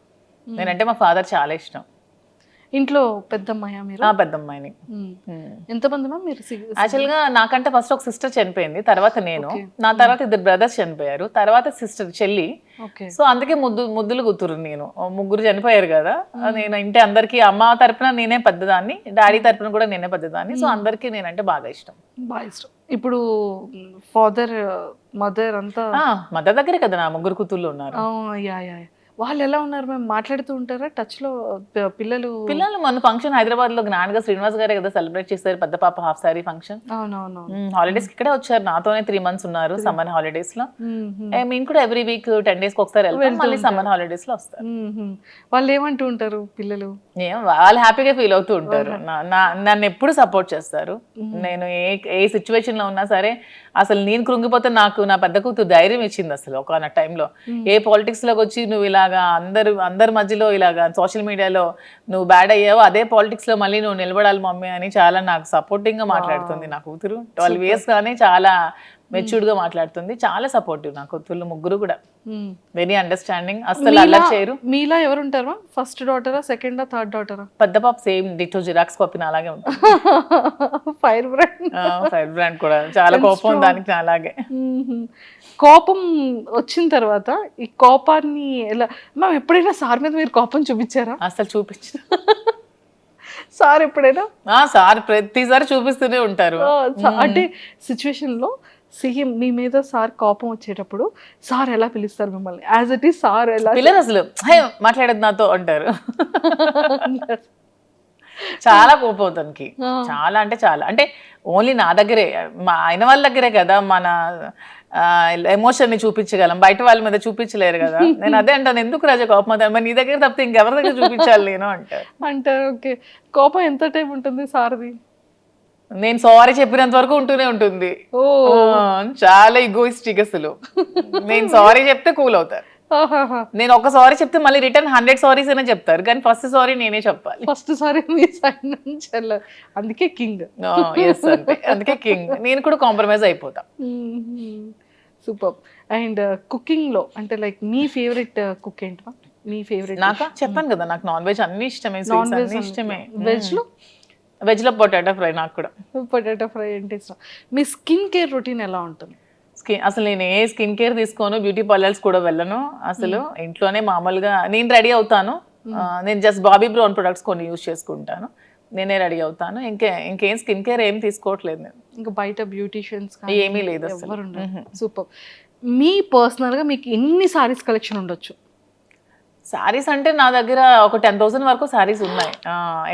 నేనంటే మా ఫాదర్ చాలా ఇష్టం. ఇంట్లో పెద్దమ్మాయా మీరు? పెద్దమ్మాయిని. ఎంతమంది మ్యామ్ మీరు? యాక్చువల్గా నాకంటే ఫస్ట్ ఒక సిస్టర్ చనిపోయింది, తర్వాత నేను, నా తర్వాత 2 brothers చనిపోయారు, తర్వాత సిస్టర్ చెల్లి. సో అందుకే ముద్దులు కూతురు నేను, 3 చనిపోయారు కదా. నేను ఇంటి అందరికి అమ్మ తరపున నేనే పెద్దదాన్ని, డాడీ తరపున కూడా నేనే పెద్దదాన్ని. సో అందరికి నేనంటే బాగా ఇష్టం. ఇప్పుడు ఫాదర్ మదర్ అంతా మదర్ దగ్గరే కదా నా 3 కూతుర్లు ఉన్నారు. వాళ్ళు ఎలా ఉన్నారు మేము? మాట్లాడుతూ ఉంటారా టచ్ లో? పిల్లలు మన ఫంక్షన్ హైదరాబాద్ లో గ్రాండ్ గా శ్రీనివాస్ గారే కదా సెలబ్రేట్ చేశారు, పెద్ద పాప హాఫ్ సారీ ఫంక్షన్. అవునవును. హాలిడేస్ ఇక్కడే వచ్చారు, నాతోనే 3 months ఉన్నారు సమ్మర్ హాలిడేస్ లో. మేము కూడా ఎవ్రీ వీక్ 10 days ఒకసారి వెళ్తాం, మళ్ళీ సమ్మర్ హాలిడేస్ లో వస్తారు. వాళ్ళు ఏమంటూ ఉంటారు పిల్లలు? వాళ్ళు హ్యాపీగా ఫీల్ అవుతూ ఉంటారు, నన్ను ఎప్పుడు సపోర్ట్ చేస్తారు. నేను ఏ సిచ్యువేషన్ లో ఉన్నా సరే, అసలు నేను కృంగిపోతే నాకు నా పెద్ద కూతురు ధైర్యం ఇచ్చింది. అసలు ఒక టైంలో ఏ పాలిటిక్స్ లోకి వచ్చి నువ్వు ఇలాగా అందరి మధ్యలో ఇలాగా సోషల్ మీడియాలో నువ్వు బ్యాడ్ అయ్యావు, అదే పాలిటిక్స్ లో మళ్ళీ నువ్వు నిలబడాలి మమ్మీ అని చాలా నాకు సపోర్టింగ్ గా మాట్లాడుతుంది నా కూతురు. 12 years గానే చాలా మెచ్యూర్డ్ గా మాట్లాడుతుంది, చాలా సపోర్టివ్ నా కూతుర్లు 3 కూడా. వెరీ అండర్స్టాండింగ్, అసలు అల్లరి చేయరు. మీలా ఎవరు ఉంటారు? ఫస్ట్ డాటరా, సెకండా, థర్డ్ డాటరా? పెద్ద పాప సేమ్ డిటో జిరాక్స్ కాపీ అలాగే ఉంటుంది. ఫైర్ బ్రాండ్ కూడా చాలా కోపం దానికి అలాగే. కోపం వచ్చిన తర్వాత ఈ కోపాన్ని ఎలా మ్యామ్, ఎప్పుడైనా సార్ మీద మీరు కోపం చూపించారా? అసలు చూపించు సార్ ఎప్పుడైనా? సార్ ప్రతిసారి చూపిస్తూనే ఉంటారు. అంటే సిచ్యువేషన్ లో సేమ్ మీ మీద సార్ కోపం వచ్చేటప్పుడు సార్ ఎలా పిలుస్తారు మిమ్మల్ని? యాజ్ ఇట్ ఈస్ సార్ ఎలా పిల్లలు అసలు మాట్లాడేది నాతో అంటారు. చాలా కోపం తనకి, చాలా అంటే చాలా. అంటే ఓన్లీ నా దగ్గరే, మా ఆయన వాళ్ళ దగ్గరే కదా మన ఎమోషన్ ని చూపించగలం, బయట వాళ్ళ మీద చూపించలేరు కదా. నేను అదే అంటాను, ఎందుకు రాజా కోపం అవుతాను, మరి నీ దగ్గర తప్పితే ఇంకెవరి దగ్గర చూపించాలి నేను అంటారు. ఓకే. కోపం ఎంత టైం ఉంటుంది సార్ది? నేను సారీ చెప్పినంత వరకు ఉంటూనే ఉంటుంది. చాలా ఈగోయిస్టిక్ అసలు. నేను సారీ చెప్తే కూల్ అవుతారు, నేను ఒక సారీ చెప్తే మళ్ళీ రిటర్న్ 100 సారీస్ అయినా చెప్తారు, కానీ ఫస్ట్ సారీ నేనే చెప్పాలి. ఫస్ట్ సారీ మీ సైడ్ నుంచి, అందుకే కింగ్. అందుకే కింగ్. నేను కూడా కాంప్రమైజ్ అయిపోతా. సూపర్. అండ్ కుకింగ్ లో అంటే లైక్ మీ ఫేవరెట్ కుక్ ఏంటి? మీ ఫేవరెట్? నాకు చెప్పాను కదా, నాకు నాన్ వెజ్ అన్ని ఇష్టమే. వెజ్ లో పొటాటో ఫ్రై. నాకు కూడా పొటాటో ఫ్రై అంటే ఇష్టం. మీ స్కిన్ కేర్ రొటీన్ ఎలా ఉంటుంది? అసలు నేను ఏ స్కిన్ కేర్ తీసుకోను, బ్యూటీ పార్లర్స్ కూడా వెళ్ళను. అసలు ఇంట్లోనే మామూలుగా నేను రెడీ అవుతాను. నేను జస్ట్ బాబీ బ్రౌన్ ప్రొడక్ట్స్ కొన్ని యూజ్ చేసుకుంటాను, నేనే రెడీ అవుతాను. ఇంకేం స్కిన్ కేర్ ఏం తీసుకోవట్లేదు నేను. ఇంకా బయట బ్యూటీషియన్స్ ఏమీ లేదు. సూపర్. మీ పర్సనల్గా మీకు ఎన్ని సారీస్ కలెక్షన్ ఉండొచ్చు? శారీస్ అంటే నా దగ్గర ఒక 10,000 వరకు శారీస్ ఉన్నాయి.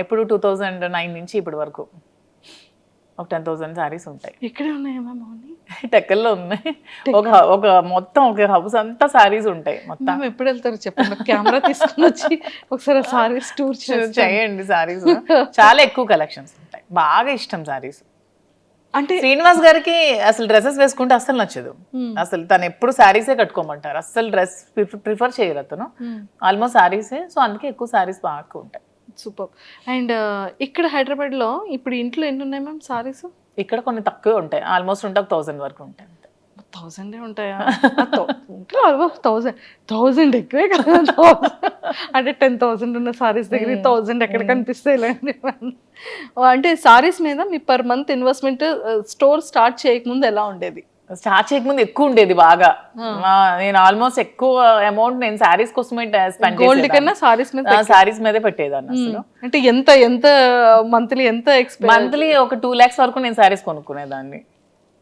ఎప్పుడు 2009 నుంచి ఇప్పటి వరకు ఒక 10,000 శారీస్ ఉంటాయి. ఇక్కడే ఉన్నాయా మ్యామ్ అవన్నీ? టెక్కల్లో ఉన్నాయి. ఒక మొత్తం ఒక హౌస్ అంతా శారీస్ ఉంటాయి మొత్తం. మ్యామ్ ఎప్పుడు వెళ్తారు చెప్పండి, కెమెరా తీసుకుని వచ్చి ఒకసారి సారీస్ టూర్ చేయండి. శారీస్ చాలా ఎక్కువ కలెక్షన్స్ ఉంటాయి. బాగా ఇష్టం శారీస్. అంటే శ్రీనివాస్ గారికి అసలు డ్రెస్సెస్ వేసుకుంటే అస్సలు నచ్చదు. అసలు తను ఎప్పుడు శారీసే కట్టుకోమంటారు. అస్సలు డ్రెస్ ప్రిఫర్ చేయరు అతను. ఆల్మోస్ట్ శారీసే. సో అందుకే ఎక్కువ శారీస్ బాగా ఉంటాయి. సూపర్. అండ్ ఇక్కడ హైదరాబాద్లో ఇప్పుడు ఇంట్లో ఎన్ని ఉన్నాయి మ్యామ్ సారీస్? ఇక్కడ కొన్ని తక్కువే ఉంటాయి. ఆల్మోస్ట్ ఉంటే 1,000 వరకు ఉంటాయి. 1000 ఉంటాయా? 1000 ఎక్కువే కదా. అంటే 10,000 ఉన్న సారీస్ దగ్గర 1000 ఎక్కడ కనిపిస్తాయి? అంటే సారీస్ మీద మీ per month investment store start చేయకముందు ఎలా ఉండేది? స్టార్ట్ చేయకముందు ఎక్కువ ఉండేది బాగా. నేను ఆల్మోస్ట్ ఎక్కువ అమౌంట్ నేను శారీస్ కోసమే స్పెండ్ గోల్డ్ కన్నా సారీస్ మీద శారీస్ మీదే పెట్టేదాన్ని అసలు. అంటే ఎంత మంత్లీ ఎంత మంత్లీ ఒక 2 lakhs వరకు నేను శారీస్ కొనుక్కునేదాన్ని.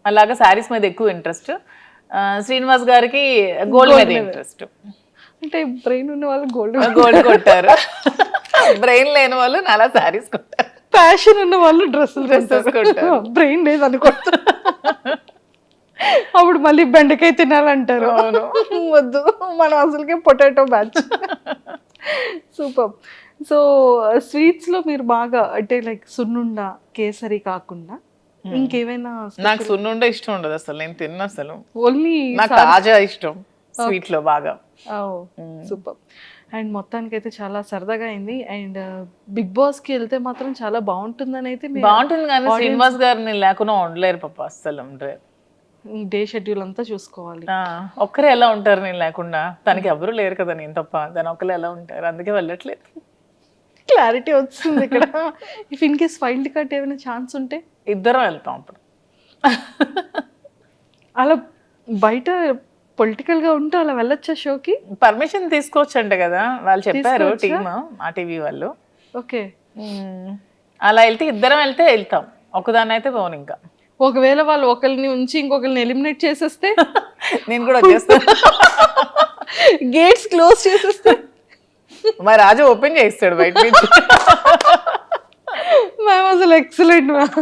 అలాగా శారీస్ మీద ఎక్కువ ఇంట్రెస్ట్. శ్రీనివాస్ గారికి గోల్డ్ మీద ఇంట్రెస్ట్. అంటే బ్రెయిన్ ఉన్న వాళ్ళు గోల్డ్ కొట్టారు, బ్రెయిన్ లేని వాళ్ళు నాలా శారీస్ కొట్టారు. ప్యాషన్ ఉన్న వాళ్ళు డ్రెస్సెస్ కొట్టారు. బ్రెయిన్ లేదు అనుకుంటా. అప్పుడు మళ్ళీ బెండకాయ తినాలంటారు. వద్దు, మనం అసలుకే పొటాటో బ్యాచ్. సూపర్. సో స్వీట్స్లో మీరు బాగా అంటే లైక్ సున్నుండ, కేసరి కాకుండా ఇంకేమైనా? నాకు సున్నుండ ఇష్టం ఉండదు అసలు. నేను తిన్న అసలు ఓన్లీ నాకు తాజా ఇష్టం స్వీట్ లో బాగా. సూపర్. అండ్ మొత్తానికి అయితే చాలా సరదాగా అయింది. అండ్ బిగ్ బాస్ కి వెళ్తే మాత్రం చాలా బాగుంటుందని అయితే బాగుంటుంది. కానీ శ్రీనివాస్ గారిని లేకుండా ఉండలేరు పాప, అస్సలు ఉండలేరు. డే షెడ్యూల్ అంతా చూసుకోవాలి. ఒక్కరే ఎలా ఉంటారు నేను లేకుండా? తనకి ఎవరు లేరు కదా నేను తప్ప. తను ఒక్కరు ఎలా ఉంటారు? అందుకే వెళ్ళట్లేదు. క్లారిటీ వస్తుంది ఇక్కడ. If in case wild card ఏమైనా ఛాన్స్ ఉంటే ఇద్దరం వెళ్తాం అప్పుడు. అలా బయట పొలిటికల్ గా ఉంటే అలా వెళ్ళొచ్చా షోకి? పర్మిషన్ తీసుకోవచ్చు అంట కదా వాళ్ళు చెప్పారు, టీమ్ ఆ టీవీ వాళ్ళు. ఓకే. అలా వెళ్తే ఇద్దరం వెళ్తాం. ఒకదాన్ని అయితే పోను. ఇంకా ఒకవేళ వాళ్ళు ఒకరిని ఉంచి ఇంకొకరిని ఎలిమినేట్ చేసేస్తే నేను కూడా వచ్చేస్తాను. గేట్స్ క్లోజ్ చేసేస్తే మా రాజు ఓపెన్ చేయిస్తాడు బయట నుంచి. మ్యామ్ అసలు ఎక్సలెంట్ మ్యామ్.